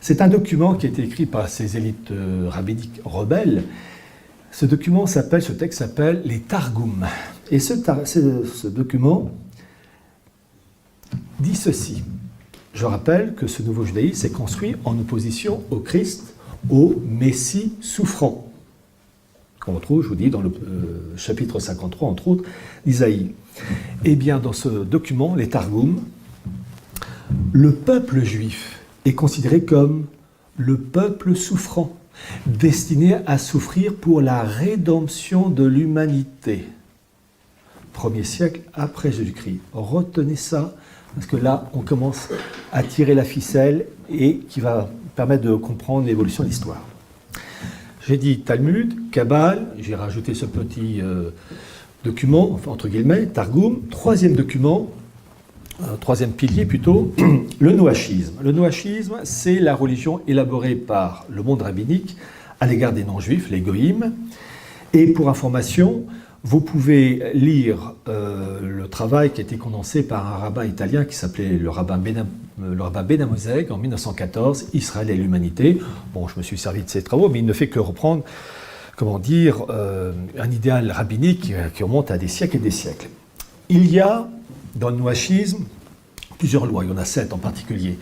C'est un document qui a été écrit par ces élites rabbiniques rebelles. Ce texte s'appelle les Targum. Et ce document dit ceci. je rappelle que ce nouveau judaïsme s'est construit en opposition au Christ, au Messie souffrant, qu'on retrouve, je vous dis, dans le chapitre 53, entre autres, d'Isaïe. Eh bien, dans ce document, les Targums, le peuple juif est considéré comme le peuple souffrant, destiné à souffrir pour la rédemption de l'humanité. 1er siècle après Jésus-Christ. Retenez ça, parce que là, on commence à tirer la ficelle et qui va permettre de comprendre l'évolution de l'histoire. J'ai dit Talmud, Kabbale, j'ai rajouté ce petit document, enfin, entre guillemets, Targum. Troisième document, troisième pilier plutôt, le noachisme. Le noachisme, c'est la religion élaborée par le monde rabbinique à l'égard des non-juifs, les goïms. Et pour information, vous pouvez lire le travail qui a été condensé par un rabbin italien qui s'appelait le rabbin Ben Amozeg en 1914, Israël et l'humanité. Bon, je me suis servi de ses travaux, mais il ne fait que reprendre, comment dire, un idéal rabbinique qui remonte à des siècles et des siècles. Il y a, dans le noachisme, plusieurs lois, il y en a 7 en particulier,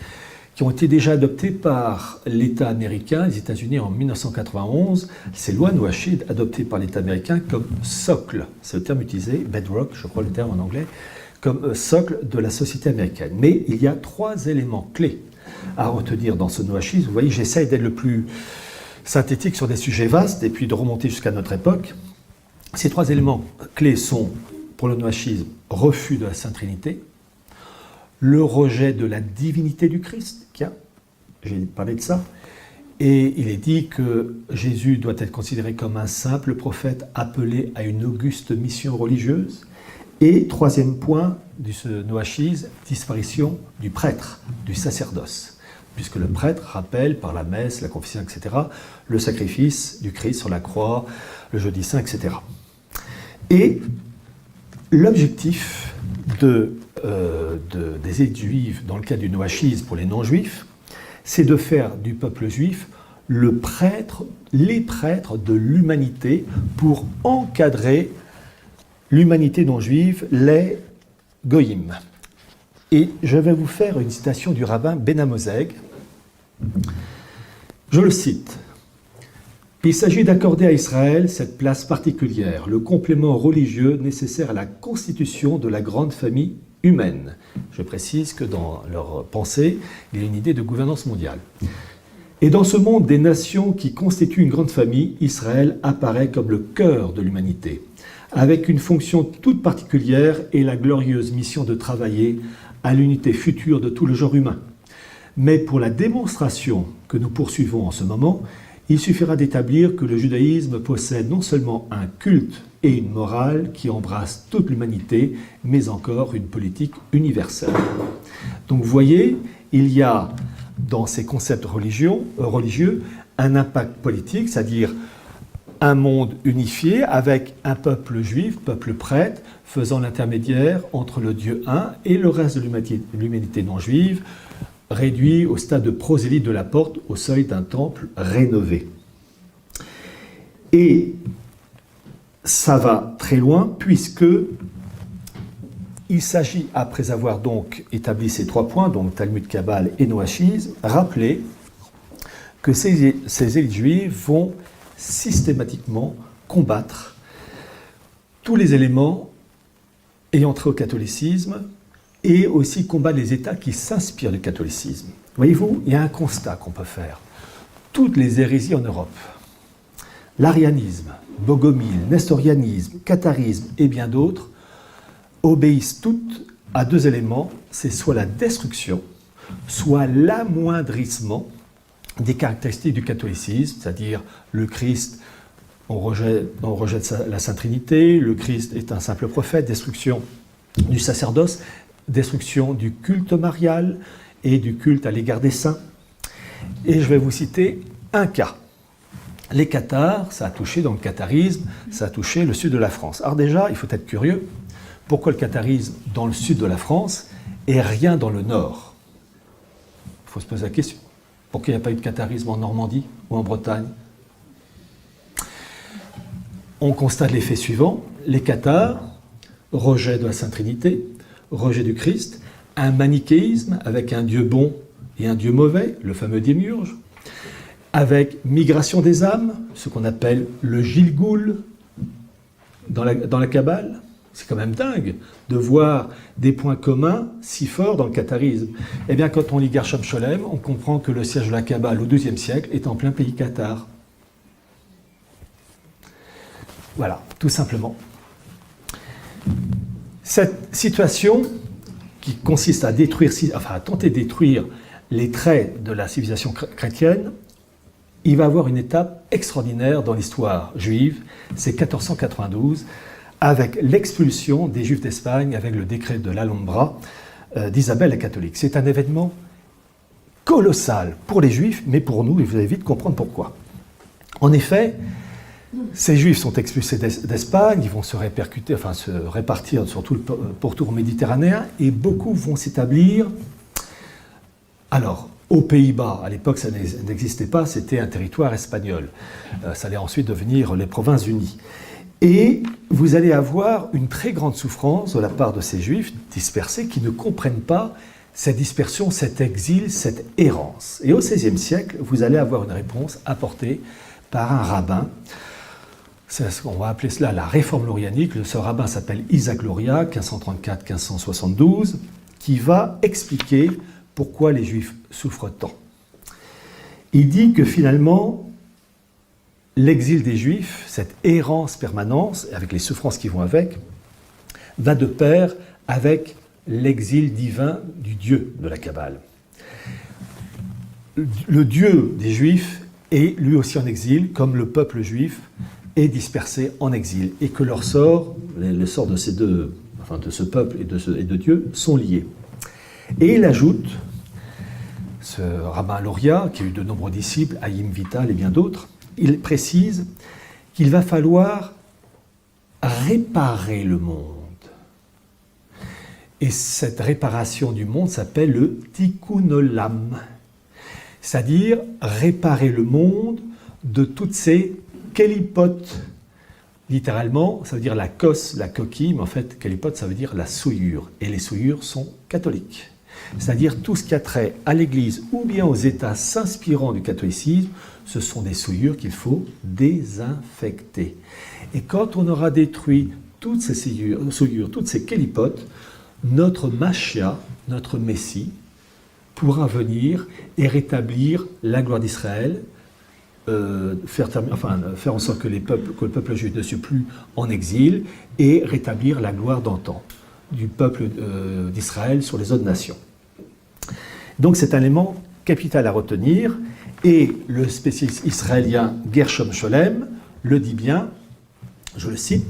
qui ont été déjà adoptées par l'État américain, les États-Unis en 1991. Ces lois noachides adoptées par l'État américain comme socle, c'est le terme utilisé, bedrock, je crois le terme en anglais, comme socle de la société américaine. Mais il y a 3 éléments clés à retenir dans ce noachisme. Vous voyez, j'essaye d'être le plus synthétique sur des sujets vastes et puis de remonter jusqu'à notre époque. Ces 3 éléments clés sont, pour le noachisme, refus de la Sainte Trinité, le rejet de la divinité du Christ, j'ai parlé de ça, et il est dit que Jésus doit être considéré comme un simple prophète appelé à une auguste mission religieuse. Et 3e point du noachisme, disparition du prêtre, du sacerdoce, puisque le prêtre rappelle par la messe, la confession, etc., le sacrifice du Christ sur la croix, le jeudi saint, etc. Et l'objectif des élites juives, dans le cas du noachisme pour les non-juifs, c'est de faire du peuple juif les prêtres de l'humanité pour encadrer l'humanité non-juive, les goïm. Et je vais vous faire une citation du rabbin Ben Amozeg. Je le cite. « Il s'agit d'accorder à Israël cette place particulière, le complément religieux nécessaire à la constitution de la grande famille humaine. » Je précise que dans leur pensée, il y a une idée de gouvernance mondiale. Et dans ce monde des nations qui constituent une grande famille, Israël apparaît comme le cœur de l'humanité, avec une fonction toute particulière et la glorieuse mission de travailler à l'unité future de tout le genre humain. Mais pour la démonstration que nous poursuivons en ce moment, il suffira d'établir que le judaïsme possède non seulement un culte et une morale qui embrassent toute l'humanité, mais encore une politique universelle. Donc vous voyez, il y a dans ces concepts religieux un impact politique, c'est-à-dire un monde unifié avec un peuple juif, peuple prêtre, faisant l'intermédiaire entre le Dieu un et le reste de l'humanité non juive, réduit au stade de prosélyte de la porte au seuil d'un temple rénové. Et ça va très loin puisque il s'agit, après avoir donc établi ces 3 points, donc Talmud, Kabbale et noachisme, rappeler que ces élites juives vont systématiquement combattre tous les éléments ayant trait au catholicisme et aussi combattre les États qui s'inspirent du catholicisme. Voyez-vous, il y a un constat qu'on peut faire. Toutes les hérésies en Europe, l'arianisme, bogomile, nestorianisme, catharisme et bien d'autres, obéissent toutes à 2 éléments, c'est soit la destruction, soit l'amoindrissement des caractéristiques du catholicisme, c'est-à-dire le Christ, on rejette la Sainte Trinité, le Christ est un simple prophète, destruction du sacerdoce, destruction du culte marial et du culte à l'égard des saints. Et je vais vous citer un cas. Les cathares, ça a touché dans le catharisme, ça a touché le sud de la France. Alors déjà, il faut être curieux, pourquoi le catharisme dans le sud de la France et rien dans le nord? Il faut se poser la question. Pourquoi il n'y a pas eu de catharisme en Normandie ou en Bretagne? On constate l'effet suivant. Les cathares, rejet de la Sainte Trinité, rejet du Christ, un manichéisme avec un Dieu bon et un Dieu mauvais, le fameux démiurge, avec migration des âmes, ce qu'on appelle le Gilgoul dans la Kabbale. C'est quand même dingue de voir des points communs si forts dans le catharisme. Eh bien, quand on lit Gershom Scholem, on comprend que le siège de la Kabbale au XIIe siècle est en plein pays cathare. Voilà, tout simplement. Cette situation qui consiste à tenter de détruire les traits de la civilisation chrétienne, il va avoir une étape extraordinaire dans l'histoire juive, c'est 1492, avec l'expulsion des Juifs d'Espagne, avec le décret de l'Alhambra d'Isabelle la catholique. C'est un événement colossal pour les Juifs, mais pour nous, et vous allez vite comprendre pourquoi. En effet, ces Juifs sont expulsés d'Espagne, ils vont se répartir sur tout le pourtour méditerranéen, et beaucoup vont s'établir. Alors, aux Pays-Bas, à l'époque ça n'existait pas, c'était un territoire espagnol. Ça allait ensuite devenir les Provinces-Unies. Et vous allez avoir une très grande souffrance de la part de ces Juifs dispersés qui ne comprennent pas cette dispersion, cet exil, cette errance. Et au XVIe siècle, vous allez avoir une réponse apportée par un rabbin. On va appeler cela la réforme lorianique. Ce rabbin s'appelle Isaac Luria, 1534-1572, qui va expliquer pourquoi les Juifs souffrent tant. Il dit que finalement, l'exil des Juifs, cette errance permanente, avec les souffrances qui vont avec, va de pair avec l'exil divin du Dieu de la Kabbale. Le Dieu des Juifs est lui aussi en exil, comme le peuple juif est dispersé en exil, et que leur sort, le sort de ces deux, de ce peuple et de Dieu, sont liés. Et il ajoute, ce rabbin Luria, qui a eu de nombreux disciples, Haïm Vital et bien d'autres, il précise qu'il va falloir réparer le monde. Et cette réparation du monde s'appelle le tikkun olam, c'est-à-dire réparer le monde de toutes ces kélipotes. Littéralement, ça veut dire la cosse, la coquille, mais en fait, kélipote, ça veut dire la souillure. Et les souillures sont catholiques. C'est-à-dire tout ce qui a trait à l'Église ou bien aux États s'inspirant du catholicisme, ce sont des souillures qu'il faut désinfecter. Et quand on aura détruit toutes ces souillures, toutes ces kélipotes, notre Machia, notre Messie, pourra venir et rétablir la gloire d'Israël, faire en sorte que le peuple juif ne soit plus en exil et rétablir la gloire d'antan du peuple d'Israël sur les autres nations. Donc c'est un élément capital à retenir, et le spécialiste israélien Gershom Scholem le dit bien, je le cite,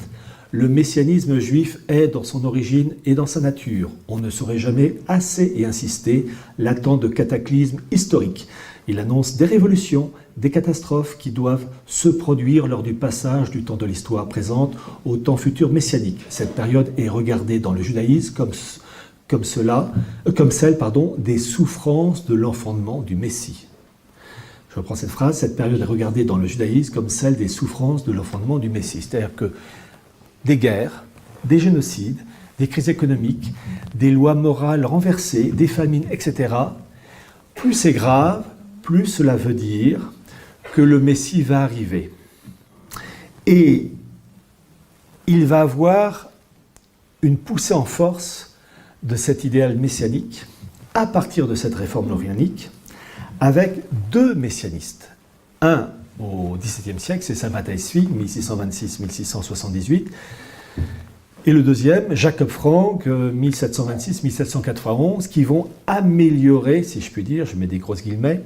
« Le messianisme juif est dans son origine et dans sa nature. On ne saurait jamais assez et insister l'attente de cataclysmes historiques. Il annonce des révolutions, des catastrophes qui doivent se produire lors du passage du temps de l'histoire présente au temps futur messianique. Cette période est regardée dans le judaïsme comme celle des souffrances de l'enfantement du Messie. » Je reprends cette phrase, cette période est regardée dans le judaïsme comme celle des souffrances de l'enfantement du Messie. C'est-à-dire que des guerres, des génocides, des crises économiques, des lois morales renversées, des famines, etc., plus c'est grave, plus cela veut dire que le Messie va arriver. Et il va avoir une poussée en force de cet idéal messianique à partir de cette réforme lorianique, avec deux messianistes. Un au XVIIe siècle, c'est Sabbatai Tzvi, 1626-1678, et le deuxième, Jacob Frank, 1726-1791, qui vont améliorer, si je puis dire, je mets des grosses guillemets,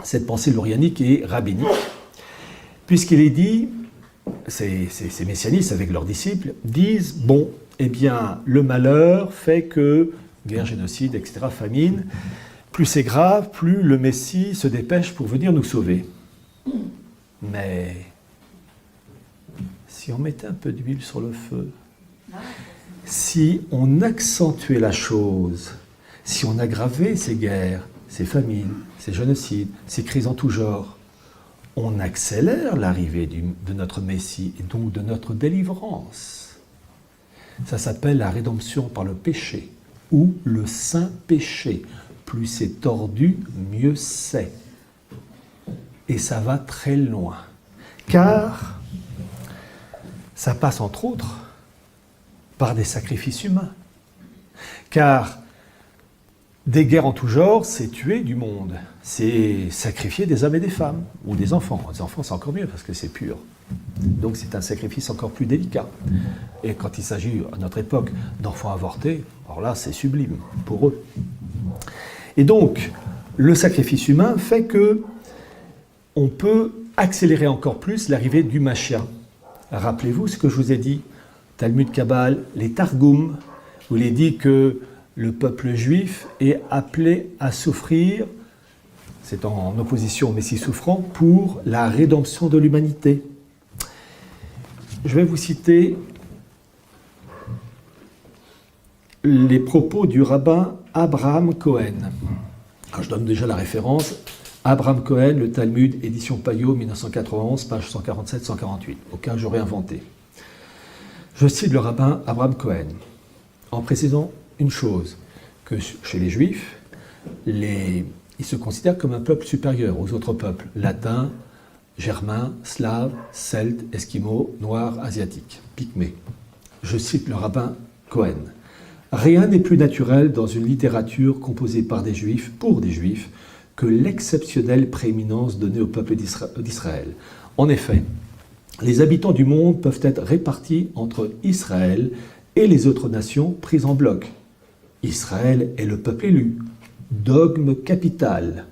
cette pensée lorianique et rabbinique, puisqu'il est dit, ces messianistes avec leurs disciples disent, bon, eh bien, le malheur fait que, guerre, génocide, etc., famine, plus c'est grave, plus le Messie se dépêche pour venir nous sauver. Mais si on mettait un peu d'huile sur le feu, si on accentuait la chose, si on aggravait ces guerres, ces famines, ces génocides, ces crises en tout genre, on accélère l'arrivée de notre Messie et donc de notre délivrance. Ça s'appelle la rédemption par le péché ou le saint péché. Plus c'est tordu, mieux c'est. Et ça va très loin. Car ça passe entre autres par des sacrifices humains. Car des guerres en tout genre, c'est tuer du monde, c'est sacrifier des hommes et des femmes, ou des enfants. Les enfants, c'est encore mieux parce que c'est pur. Donc c'est un sacrifice encore plus délicat. Et quand il s'agit, à notre époque, d'enfants avortés, alors là, c'est sublime pour eux. Et donc, le sacrifice humain fait que on peut accélérer encore plus l'arrivée du Mashiach. Rappelez-vous ce que je vous ai dit, Talmud Kabbal, les Targum, où il est dit que le peuple juif est appelé à souffrir, c'est en opposition au Messie souffrant, pour la rédemption de l'humanité. Je vais vous citer les propos du rabbin Abraham Cohen. Alors, je donne déjà la référence. Abraham Cohen, le Talmud, édition Payot, 1991, page 147-148, au cas où j'aurais inventé. Je cite le rabbin Abraham Cohen, en précisant une chose, que chez les Juifs, ils se considèrent comme un peuple supérieur aux autres peuples, latins, germains, slaves, celtes, esquimaux, noirs, asiatiques, pygmées. Je cite le rabbin Cohen. Rien n'est plus naturel dans une littérature composée par des Juifs, pour des Juifs, que l'exceptionnelle prééminence donnée au peuple d'Israël. En effet, les habitants du monde peuvent être répartis entre Israël et les autres nations prises en bloc. Israël est le peuple élu, dogme capital.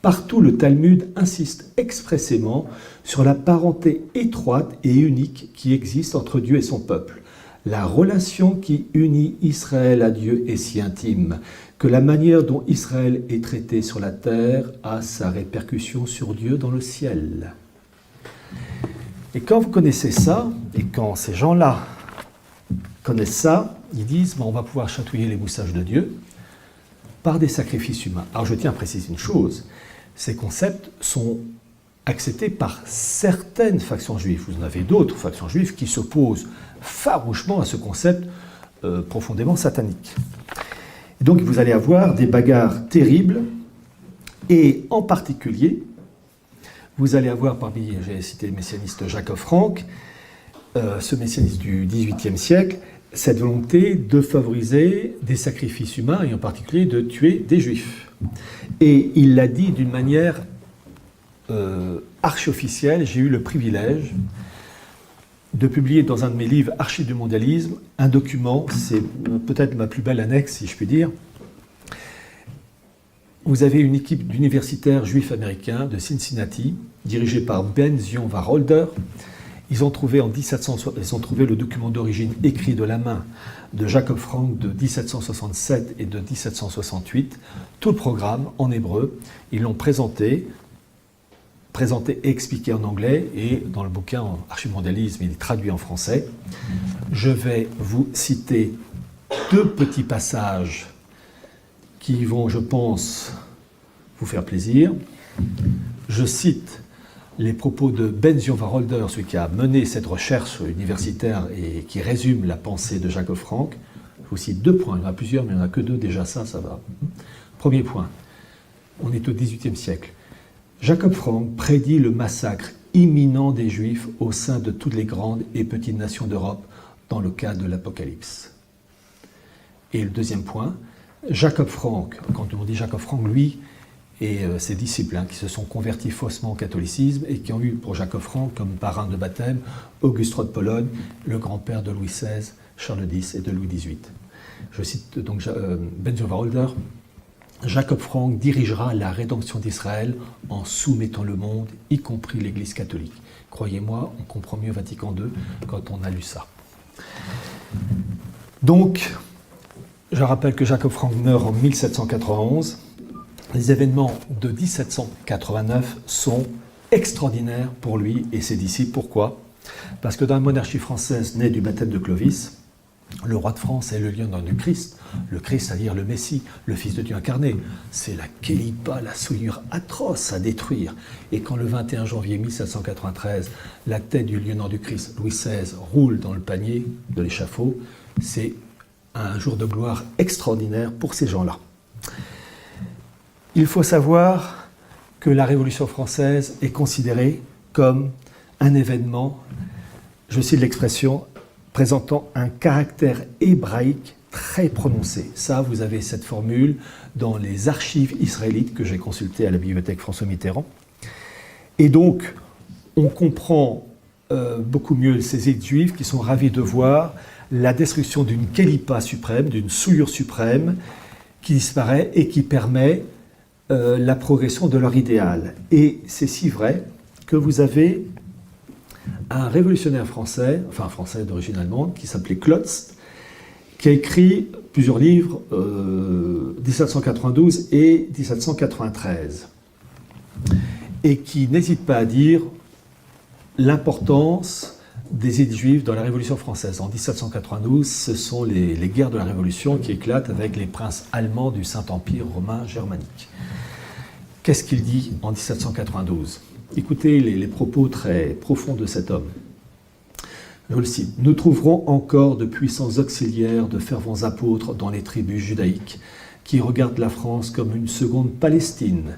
Partout, le Talmud insiste expressément sur la parenté étroite et unique qui existe entre Dieu et son peuple. La relation qui unit Israël à Dieu est si intime que la manière dont Israël est traité sur la terre a sa répercussion sur Dieu dans le ciel. Et quand vous connaissez ça, et quand ces gens-là connaissent ça, ils disent on va pouvoir chatouiller les moustaches de Dieu par des sacrifices humains. Alors je tiens à préciser une chose, ces concepts sont acceptés par certaines factions juives. Vous en avez d'autres factions juives qui s'opposent farouchement à ce concept profondément satanique. Et donc vous allez avoir des bagarres terribles, et en particulier, vous allez avoir parmi, j'ai cité le messianiste Jacob Frank, ce messianiste du XVIIIe siècle, cette volonté de favoriser des sacrifices humains, et en particulier de tuer des juifs. Et il l'a dit d'une manière archi-officielle. J'ai eu le privilège de publier dans un de mes livres, Archives du mondialisme, un document, c'est peut-être ma plus belle annexe, si je puis dire. Vous avez une équipe d'universitaires juifs américains de Cincinnati, dirigée par Ben Zion Wacholder. Ils ont trouvé le document d'origine écrit de la main de Jacob Frank de 1767 et de 1768, tout le programme en hébreu. Ils l'ont présenté et expliqué en anglais, et dans le bouquin Archimondialisme, il est traduit en français. Je vais vous citer deux petits passages qui vont, je pense, vous faire plaisir. Je cite les propos de Ben Zion Wacholder, celui qui a mené cette recherche universitaire et qui résume la pensée de Jacob Frank. Je vous cite deux points, il y en a plusieurs, mais il n'y en a que deux, déjà ça va. Premier point, on est au XVIIIe siècle. Jacob Frank prédit le massacre imminent des Juifs au sein de toutes les grandes et petites nations d'Europe dans le cadre de l'Apocalypse. Et le deuxième point, Jacob Frank, quand on dit Jacob Frank, lui et ses disciples qui se sont convertis faussement au catholicisme et qui ont eu pour Jacob Frank comme parrain de baptême Auguste Roi de Pologne, le grand-père de Louis XVI, Charles X et de Louis XVIII. Je cite donc Ben Zion Wacholder. Jacob Frank dirigera la rédemption d'Israël en soumettant le monde, y compris l'Église catholique. Croyez-moi, on comprend mieux Vatican II quand on a lu ça. Donc, je rappelle que Jacob Frank meurt en 1791. Les événements de 1789 sont extraordinaires pour lui et ses disciples. Pourquoi ? Parce que dans la monarchie française née du baptême de Clovis, le roi de France est le lieutenant du Christ, le Christ, c'est-à-dire le Messie, le Fils de Dieu incarné. C'est la kélipa, la souillure atroce à détruire. Et quand le 21 janvier 1793, la tête du lieutenant du Christ, Louis XVI, roule dans le panier de l'échafaud, c'est un jour de gloire extraordinaire pour ces gens-là. Il faut savoir que la Révolution française est considérée comme un événement, je cite l'expression, présentant un caractère hébraïque très prononcé. Ça, vous avez cette formule dans les archives israélites que j'ai consultées à la bibliothèque François Mitterrand. Et donc, on comprend beaucoup mieux ces élites juives qui sont ravis de voir la destruction d'une kelipa suprême, d'une souillure suprême qui disparaît et qui permet la progression de leur idéal. Et c'est si vrai que vous avez un révolutionnaire français, enfin français d'origine allemande, qui s'appelait Klotz, qui a écrit plusieurs livres, 1792 et 1793, et qui n'hésite pas à dire l'importance des élites juives dans la Révolution française. En 1792, ce sont les guerres de la Révolution qui éclatent avec les princes allemands du Saint-Empire romain germanique. Qu'est-ce qu'il dit en 1792 ? Écoutez les propos très profonds de cet homme. Je le cite. « Nous trouverons encore de puissants auxiliaires, de fervents apôtres dans les tribus judaïques, qui regardent la France comme une seconde Palestine.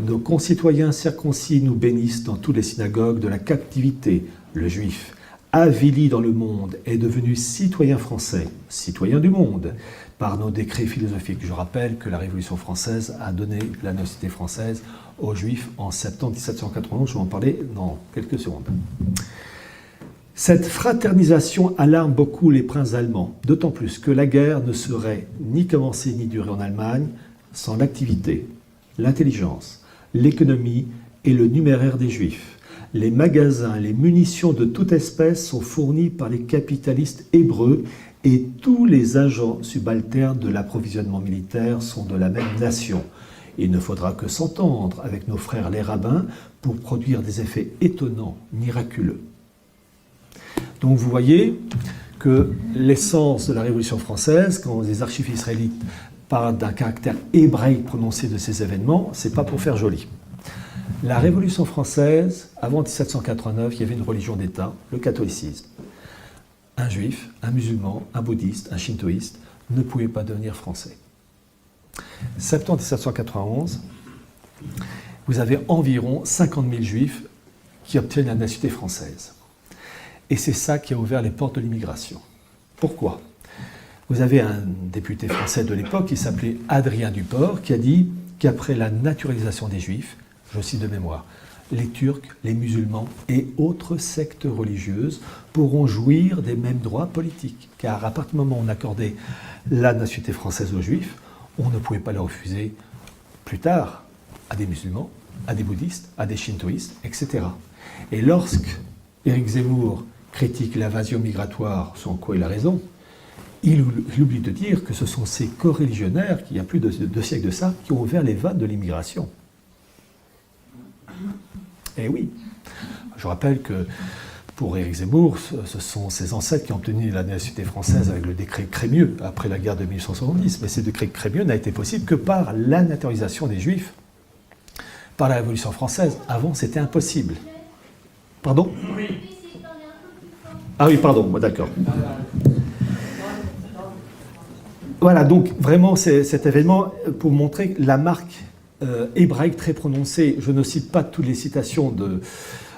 Nos concitoyens circoncis nous bénissent dans toutes les synagogues de la captivité. Le juif, avili dans le monde, est devenu citoyen français, citoyen du monde, par nos décrets philosophiques. » Je rappelle que la Révolution française a donné la nationalité française aux Juifs en septembre 1791. Je vais en parler dans quelques secondes. Cette fraternisation alarme beaucoup les princes allemands, d'autant plus que la guerre ne serait ni commencée ni durée en Allemagne sans l'activité, l'intelligence, l'économie et le numéraire des Juifs. Les magasins, les munitions de toute espèce sont fournis par les capitalistes hébreux et tous les agents subalternes de l'approvisionnement militaire sont de la même nation. Il ne faudra que s'entendre avec nos frères les rabbins pour produire des effets étonnants, miraculeux. Donc vous voyez que l'essence de la Révolution française, quand les archives israélites parlent d'un caractère hébraïque prononcé de ces événements, c'est pas pour faire joli. La Révolution française, avant 1789, il y avait une religion d'État, le catholicisme. Un juif, un musulman, un bouddhiste, un shintoïste ne pouvaient pas devenir français. Septembre 1791, vous avez environ 50 000 juifs qui obtiennent la nationalité française. Et c'est ça qui a ouvert les portes de l'immigration. Pourquoi ? Vous avez un député français de l'époque qui s'appelait Adrien Duport qui a dit qu'après la naturalisation des juifs, je cite de mémoire, les Turcs, les musulmans et autres sectes religieuses pourront jouir des mêmes droits politiques. Car à partir du moment où on accordait la nationalité française aux juifs, on ne pouvait pas la refuser plus tard à des musulmans, à des bouddhistes, à des shintoïstes, etc. Et lorsque Éric Zemmour critique l'invasion migratoire, sans quoi il a raison, il oublie de dire que ce sont ces coreligionnaires, qui il y a plus de 2 siècles de ça, qui ont ouvert les vannes de l'immigration. Eh oui, je rappelle que pour Éric Zemmour, ce sont ses ancêtres qui ont obtenu la nationalité française avec le décret Crémieux, après la guerre de 1870. Mais ce décret Crémieux n'a été possible que par la naturalisation des Juifs, par la Révolution française. Avant, c'était impossible. Pardon ? Oui. Ah oui, pardon, d'accord. Voilà, donc vraiment, cet événement, pour montrer la marque hébraïque très prononcée. Je ne cite pas toutes les citations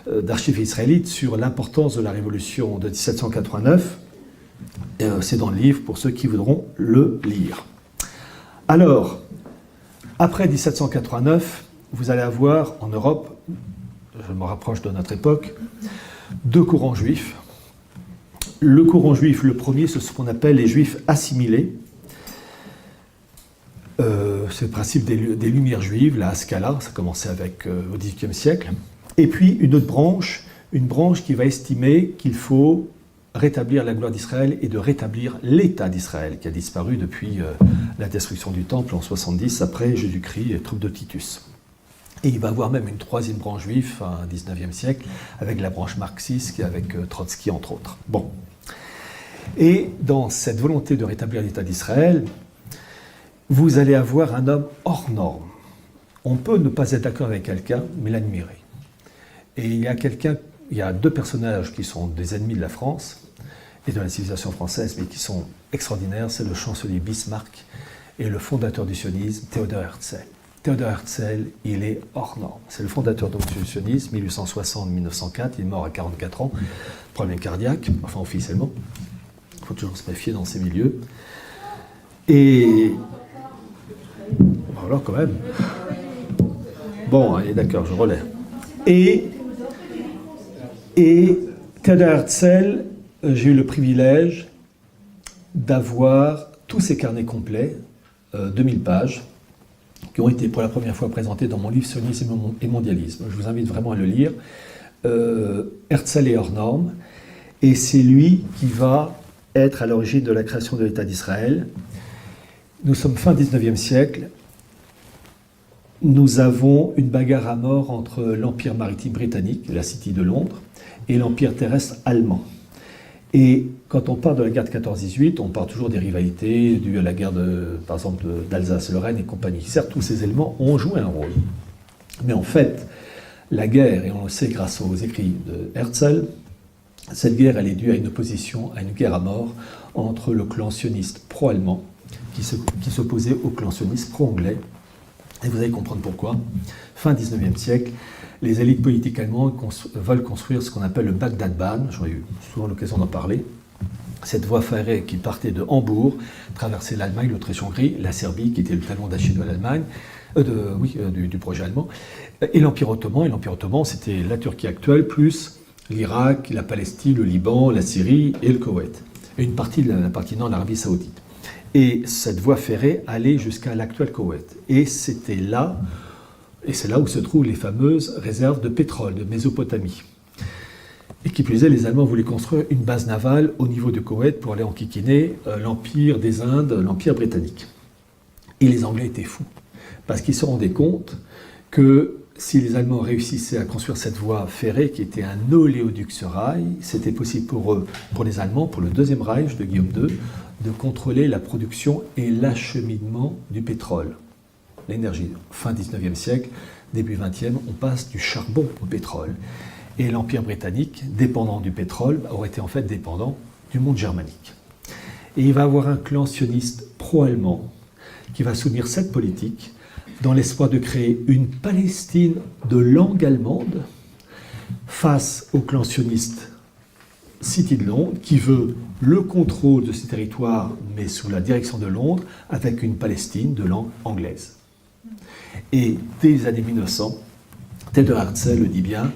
d'archives israélites sur l'importance de la révolution de 1789. C'est dans le livre pour ceux qui voudront le lire. Alors, après 1789, vous allez avoir en Europe, je me rapproche de notre époque, 2 courants juifs. Le courant juif, le premier, c'est ce qu'on appelle les juifs assimilés. C'est le principe des Lumières juives, la Haskalah, ça a commencé au XVIIIe siècle. Et puis une autre branche, une branche qui va estimer qu'il faut rétablir la gloire d'Israël et de rétablir l'État d'Israël, qui a disparu depuis la destruction du Temple en 70 après Jésus-Christ et troupes de Titus. Et il va y avoir même une 3e branche juive, au XIXe siècle, avec la branche marxiste, avec Trotsky entre autres. Bon. Et dans cette volonté de rétablir l'État d'Israël, vous allez avoir un homme hors norme. On peut ne pas être d'accord avec quelqu'un, mais l'admirer. Et il y a 2 personnages qui sont des ennemis de la France, et de la civilisation française, mais qui sont extraordinaires, c'est le chancelier Bismarck et le fondateur du sionisme, Theodor Herzl. Theodor Herzl, il est hors norme. C'est le fondateur donc, du sionisme, 1860-1904, il est mort à 44 ans, problème cardiaque, enfin officiellement. Il faut toujours se méfier dans ces milieux. Et alors quand même. Bon, allez, d'accord, je relais. Et Theodor Herzl, j'ai eu le privilège d'avoir tous ces carnets complets, 2000 pages, qui ont été pour la première fois présentés dans mon livre Sionisme et mondialisme. Je vous invite vraiment à le lire. Herzl est hors norme, et c'est lui qui va être à l'origine de la création de l'État d'Israël. Nous sommes fin 19e siècle. Nous avons une bagarre à mort entre l'Empire maritime britannique, la City de Londres, et l'Empire terrestre allemand. Et quand on parle de la guerre de 14-18, on parle toujours des rivalités dues à la guerre, par exemple, d'Alsace-Lorraine et compagnie. Certes, tous ces éléments ont joué un rôle. Mais en fait, la guerre, et on le sait grâce aux écrits de Herzl, cette guerre, elle est due à une opposition, à une guerre à mort entre le clan sioniste pro-allemand qui s'opposait au clan sioniste pro-anglais. Et vous allez comprendre pourquoi. Fin 19e siècle, les élites politiques allemandes veulent construire ce qu'on appelle le Bagdad-Bahn. J'aurais eu souvent l'occasion d'en parler. Cette voie ferrée qui partait de Hambourg, traversait l'Allemagne, l'Autriche-Hongrie, la Serbie, qui était le talon d'Achille de l'Allemagne, du projet allemand, et l'Empire ottoman. Et l'Empire ottoman, c'était la Turquie actuelle, plus l'Irak, la Palestine, le Liban, la Syrie et le Koweït. Et une partie de la partie nord, l'Arabie saoudite. Et cette voie ferrée allait jusqu'à l'actuel Koweït. Et c'était là, et c'est là où se trouvent les fameuses réserves de pétrole de Mésopotamie. Et qui plus est, les Allemands voulaient construire une base navale au niveau du Koweït pour aller enquiquiner l'Empire des Indes, l'Empire britannique. Et les Anglais étaient fous, parce qu'ils se rendaient compte que si les Allemands réussissaient à construire cette voie ferrée, qui était un oléoduc sur rail, c'était possible pour eux, pour les Allemands, pour le Deuxième Reich de Guillaume II, de contrôler la production et l'acheminement du pétrole. L'énergie, fin 19e siècle, début 20e, on passe du charbon au pétrole. Et l'Empire britannique, dépendant du pétrole, aurait été en fait dépendant du monde germanique. Et il va y avoir un clan sioniste pro-allemand qui va soutenir cette politique dans l'espoir de créer une Palestine de langue allemande face au clan sioniste City de Londres, qui veut le contrôle de ces territoires, mais sous la direction de Londres, avec une Palestine de langue anglaise. Et dès les années 1900, Theodor Herzl le dit bien,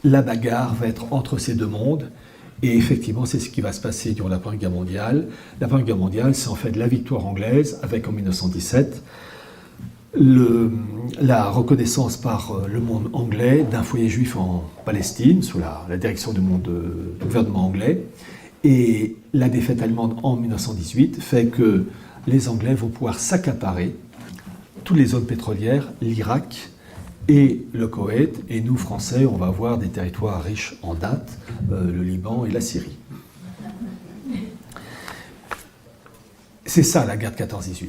la bagarre va être entre ces deux mondes, et effectivement, c'est ce qui va se passer durant la Première Guerre mondiale. La Première Guerre mondiale, c'est en fait la victoire anglaise, avec en 1917 la reconnaissance par le monde anglais d'un foyer juif en Palestine, sous la direction du gouvernement anglais. Et la défaite allemande en 1918 fait que les Anglais vont pouvoir s'accaparer toutes les zones pétrolières, l'Irak et le Koweït. Et nous, Français, on va avoir des territoires riches en date, le Liban et la Syrie. C'est ça la guerre de 14-18.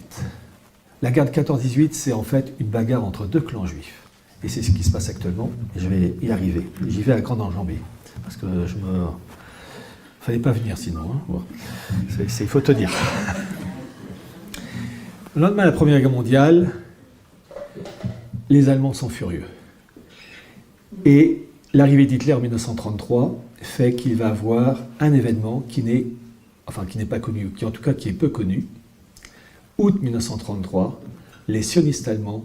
La guerre de 14-18, c'est en fait une bagarre entre deux clans juifs. Et c'est ce qui se passe actuellement, et je vais y arriver. J'y vais à grande enjambée, parce que fallait pas venir sinon. Hein. Bon. Il faut tenir. Le lendemain de la Première Guerre mondiale, les Allemands sont furieux. Et l'arrivée d'Hitler en 1933 fait qu'il va avoir un événement qui n'est pas connu, qui en tout cas qui est peu connu. Août 1933, les sionistes allemands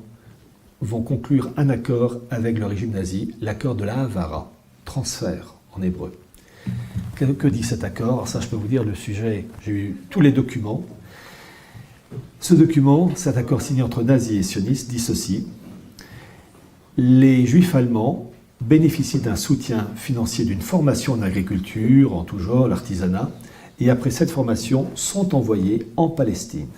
vont conclure un accord avec le régime nazi, l'accord de la Havara, transfert en hébreu. Que dit cet accord? Alors ça, je peux vous dire le sujet, j'ai eu tous les documents. Ce document, cet accord signé entre nazis et sionistes, dit ceci. Les juifs allemands bénéficient d'un soutien financier d'une formation en agriculture, en tout genre, l'artisanat, et après cette formation, sont envoyés en Palestine.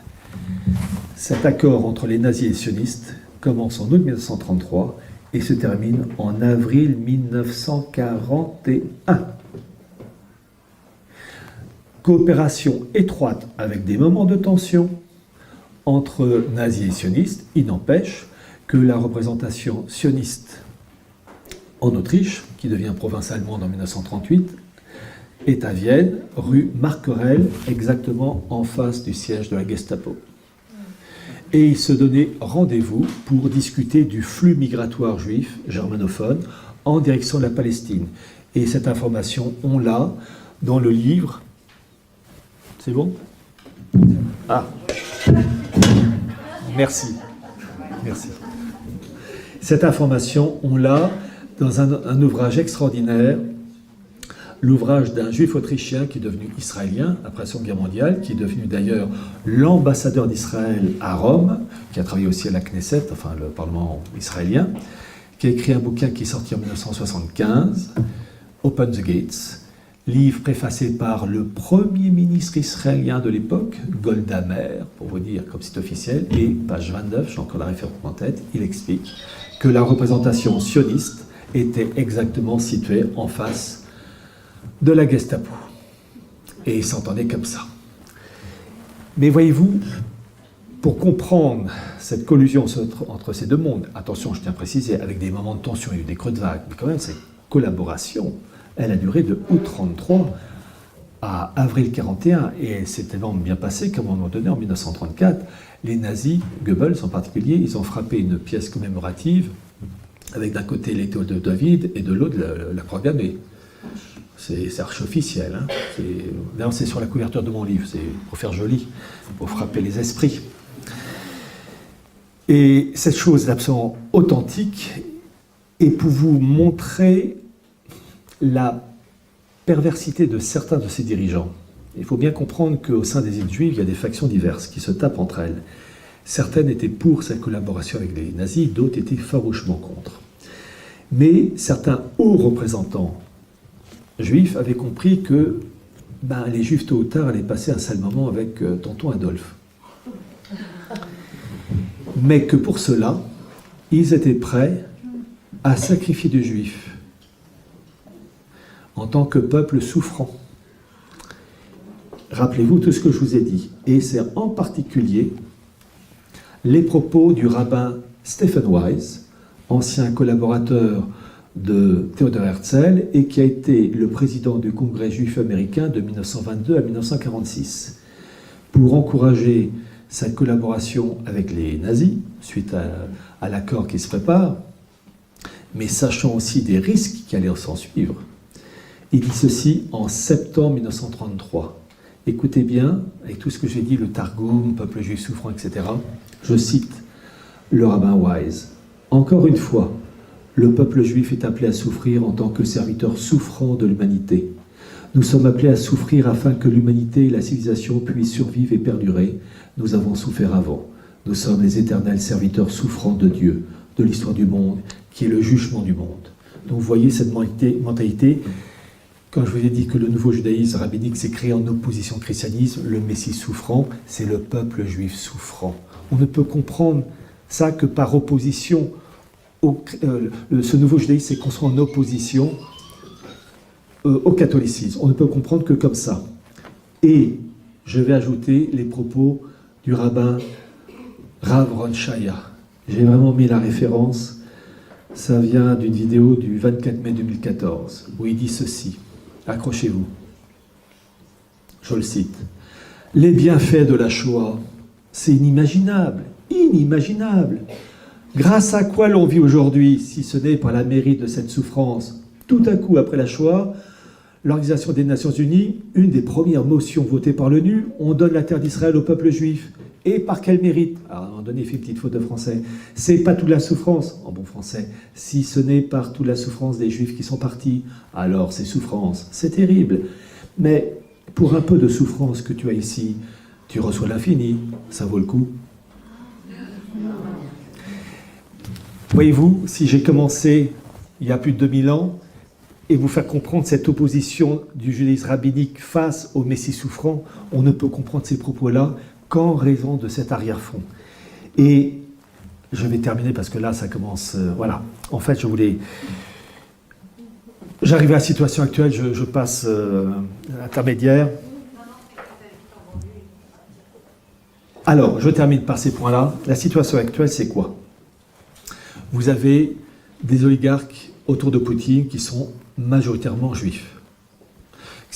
Cet accord entre les nazis et les sionistes commence en août 1933 et se termine en avril 1941. Coopération étroite avec des moments de tension entre nazis et sionistes, il n'empêche que la représentation sioniste en Autriche, qui devient province allemande en 1938, est à Vienne, rue Marquerel, exactement en face du siège de la Gestapo. Et ils se donnaient rendez-vous pour discuter du flux migratoire juif germanophone en direction de la Palestine. Et cette information, on l'a dans le livre. C'est bon? Ah. Merci. Merci. Cette information, on l'a dans un ouvrage extraordinaire, l'ouvrage d'un juif autrichien qui est devenu israélien après la Seconde Guerre mondiale, qui est devenu d'ailleurs l'ambassadeur d'Israël à Rome, qui a travaillé aussi à la Knesset, enfin le Parlement israélien, qui a écrit un bouquin qui est sorti en 1975, Open the Gates, livre préfacé par le premier ministre israélien de l'époque, Golda Meir, pour vous dire comme c'est officiel, et page 29, j'ai encore la référence en tête, il explique que la représentation sioniste était exactement située en face de la Gestapo. Et ils s'entendaient comme ça. Mais voyez-vous, pour comprendre cette collusion entre ces deux mondes, attention, je tiens à préciser, avec des moments de tension, il y a eu des creux de vague, mais quand même, cette collaboration, elle a duré de août 1933 à avril 1941, et elle s'est tellement bien passée qu'à un moment donné, en 1934, les nazis, Goebbels en particulier, ils ont frappé une pièce commémorative avec d'un côté l'étoile de David et de l'autre la croix gammée. C'est archi-officiel. Hein. D'ailleurs, c'est sur la couverture de mon livre, c'est pour faire joli, pour frapper les esprits. Et cette chose est absolument authentique, et pour vous montrer la perversité de certains de ces dirigeants. Il faut bien comprendre qu'au sein des îles juives, il y a des factions diverses qui se tapent entre elles. Certaines étaient pour cette collaboration avec les nazis, d'autres étaient farouchement contre. Mais certains hauts représentants juifs avaient compris que les juifs tôt ou tard allaient passer un sale moment avec tonton Adolphe. Mais que pour cela, ils étaient prêts à sacrifier des juifs en tant que peuple souffrant. Rappelez-vous tout ce que je vous ai dit. Et c'est en particulier les propos du rabbin Stephen Wise, ancien collaborateur de Theodor Herzl et qui a été le président du Congrès juif américain de 1922 à 1946. Pour encourager sa collaboration avec les nazis, suite à l'accord qui se prépare, mais sachant aussi des risques qui allaient s'en suivre, il dit ceci en septembre 1933. Écoutez bien, avec tout ce que j'ai dit, le Targum, peuple juif souffrant, etc. Je cite le rabbin Wise. Encore une fois, le peuple juif est appelé à souffrir en tant que serviteur souffrant de l'humanité. Nous sommes appelés à souffrir afin que l'humanité et la civilisation puissent survivre et perdurer. Nous avons souffert avant. Nous sommes les éternels serviteurs souffrants de Dieu, de l'histoire du monde, qui est le jugement du monde. Donc vous voyez cette mentalité. Quand je vous ai dit que le nouveau judaïsme rabbinique s'est créé en opposition au christianisme, le Messie souffrant, c'est le peuple juif souffrant. On ne peut comprendre ça que par opposition. Ce nouveau judaïsme s'est construit en opposition au catholicisme. On ne peut comprendre que comme ça. Et je vais ajouter les propos du rabbin Rav Ron Shaya. J'ai vraiment mis la référence. Ça vient d'une vidéo du 24 mai 2014, où il dit ceci. Accrochez-vous. Je le cite. Les bienfaits de la Shoah, c'est inimaginable. Inimaginable. Grâce à quoi l'on vit aujourd'hui, si ce n'est par la mérite de cette souffrance? Tout à coup, après la Shoah, l'Organisation des Nations Unies, une des premières motions votées par l'ONU, on donne la terre d'Israël au peuple juif. Et par quel mérite? Alors, à un moment donné, il fait une petite faute de français. C'est pas toute la souffrance, en bon français, si ce n'est par toute la souffrance des Juifs qui sont partis. Alors, c'est souffrance. C'est terrible. Mais pour un peu de souffrance que tu as ici, tu reçois l'infini. Ça vaut le coup. Voyez-vous, si j'ai commencé il y a plus de 2000 ans, et vous faire comprendre cette opposition du judaïsme rabbinique face au Messie souffrant, on ne peut comprendre ces propos-là qu'en raison de cet arrière-fond. Et je vais terminer parce que là, ça commence... voilà. En fait, j'arrive à la situation actuelle, je passe intermédiaire. Alors, je termine par ces points-là. La situation actuelle, c'est quoi? Vous avez des oligarques autour de Poutine qui sont majoritairement juifs.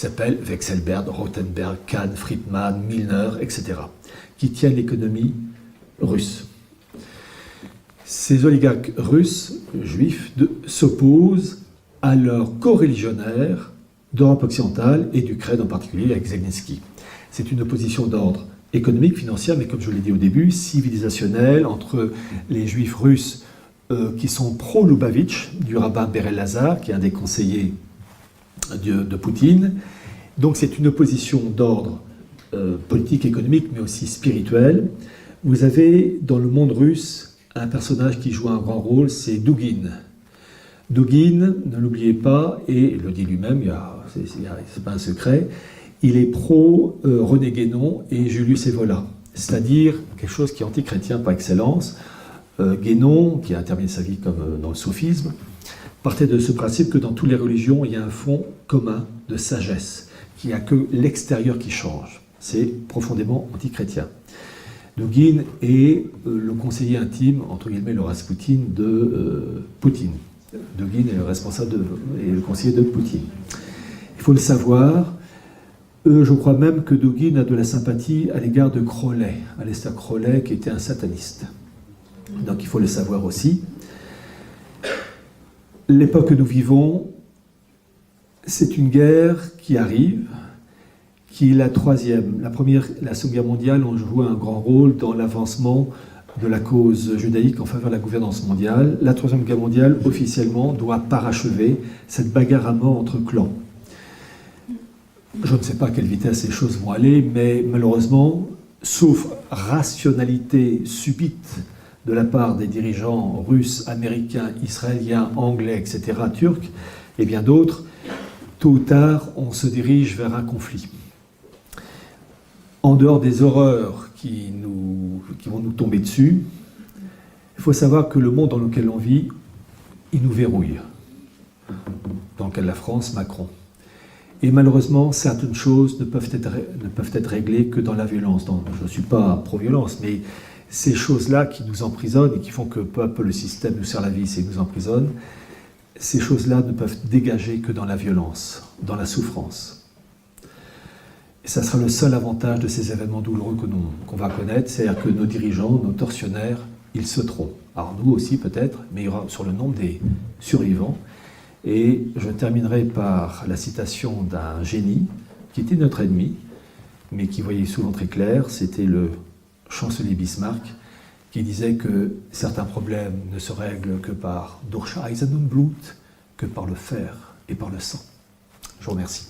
qui s'appellent Vekselberg, Rothenberg, Kahn, Friedman, Milner, etc., qui tiennent l'économie russe. Ces oligarques russes, juifs, s'opposent à leurs coreligionnaires d'Europe occidentale et d'Ukraine en particulier, avec Zelensky. C'est une opposition d'ordre économique, financière, mais comme je l'ai dit au début, civilisationnelle, entre les juifs russes qui sont pro-Lubavitch, du rabbin Berel Lazar, qui est un des conseillers de Poutine. Donc c'est une opposition d'ordre politique, économique, mais aussi spirituel. Vous avez dans le monde russe un personnage qui joue un grand rôle, c'est Douguine. Douguine, ne l'oubliez pas, et il le dit lui-même, c'est pas un secret, il est pro-René Guénon et Julius Evola, c'est-à-dire quelque chose qui est antichrétien par excellence. Guénon, qui a terminé sa vie comme dans le soufisme, partait de ce principe que dans toutes les religions, il y a un fond commun de sagesse, qu'il n'y a que l'extérieur qui change. C'est profondément antichrétien. Douguine est le conseiller intime, entre guillemets, le Rasputin de Poutine. Douguine est le responsable et le conseiller de Poutine. Il faut le savoir. Je crois même que Douguine a de la sympathie à l'égard de Crowley, Aleister Crowley, qui était un sataniste. Donc il faut le savoir aussi. L'époque que nous vivons, c'est une guerre qui arrive, qui est la troisième. La Seconde Guerre mondiale ont joué un grand rôle dans l'avancement de la cause judaïque en faveur de la gouvernance mondiale. La Troisième Guerre mondiale, officiellement, doit parachever cette bagarre à mort entre clans. Je ne sais pas à quelle vitesse les choses vont aller, mais malheureusement, sauf rationalité subite de la part des dirigeants russes, américains, israéliens, anglais, etc., turcs, et bien d'autres, tôt ou tard, on se dirige vers un conflit. En dehors des horreurs qui vont nous tomber dessus, il faut savoir que le monde dans lequel on vit, il nous verrouille. Dans le cas de la France, Macron. Et malheureusement, certaines choses ne peuvent être réglées que dans la violence. Je ne suis pas pro-violence, mais ces choses-là qui nous emprisonnent et qui font que peu à peu le système nous serre la vis et nous emprisonne, ces choses-là ne peuvent dégager que dans la violence, dans la souffrance. Et ça sera le seul avantage de ces événements douloureux qu'on va connaître, c'est-à-dire que nos dirigeants, nos tortionnaires, ils sauteront. Alors nous aussi peut-être, mais il y aura sur le nombre des survivants. Et je terminerai par la citation d'un génie qui était notre ennemi, mais qui voyait souvent très clair, c'était le chancelier Bismarck, qui disait que certains problèmes ne se règlent que par durch Eisen und Blut, que par le fer et par le sang. Je vous remercie.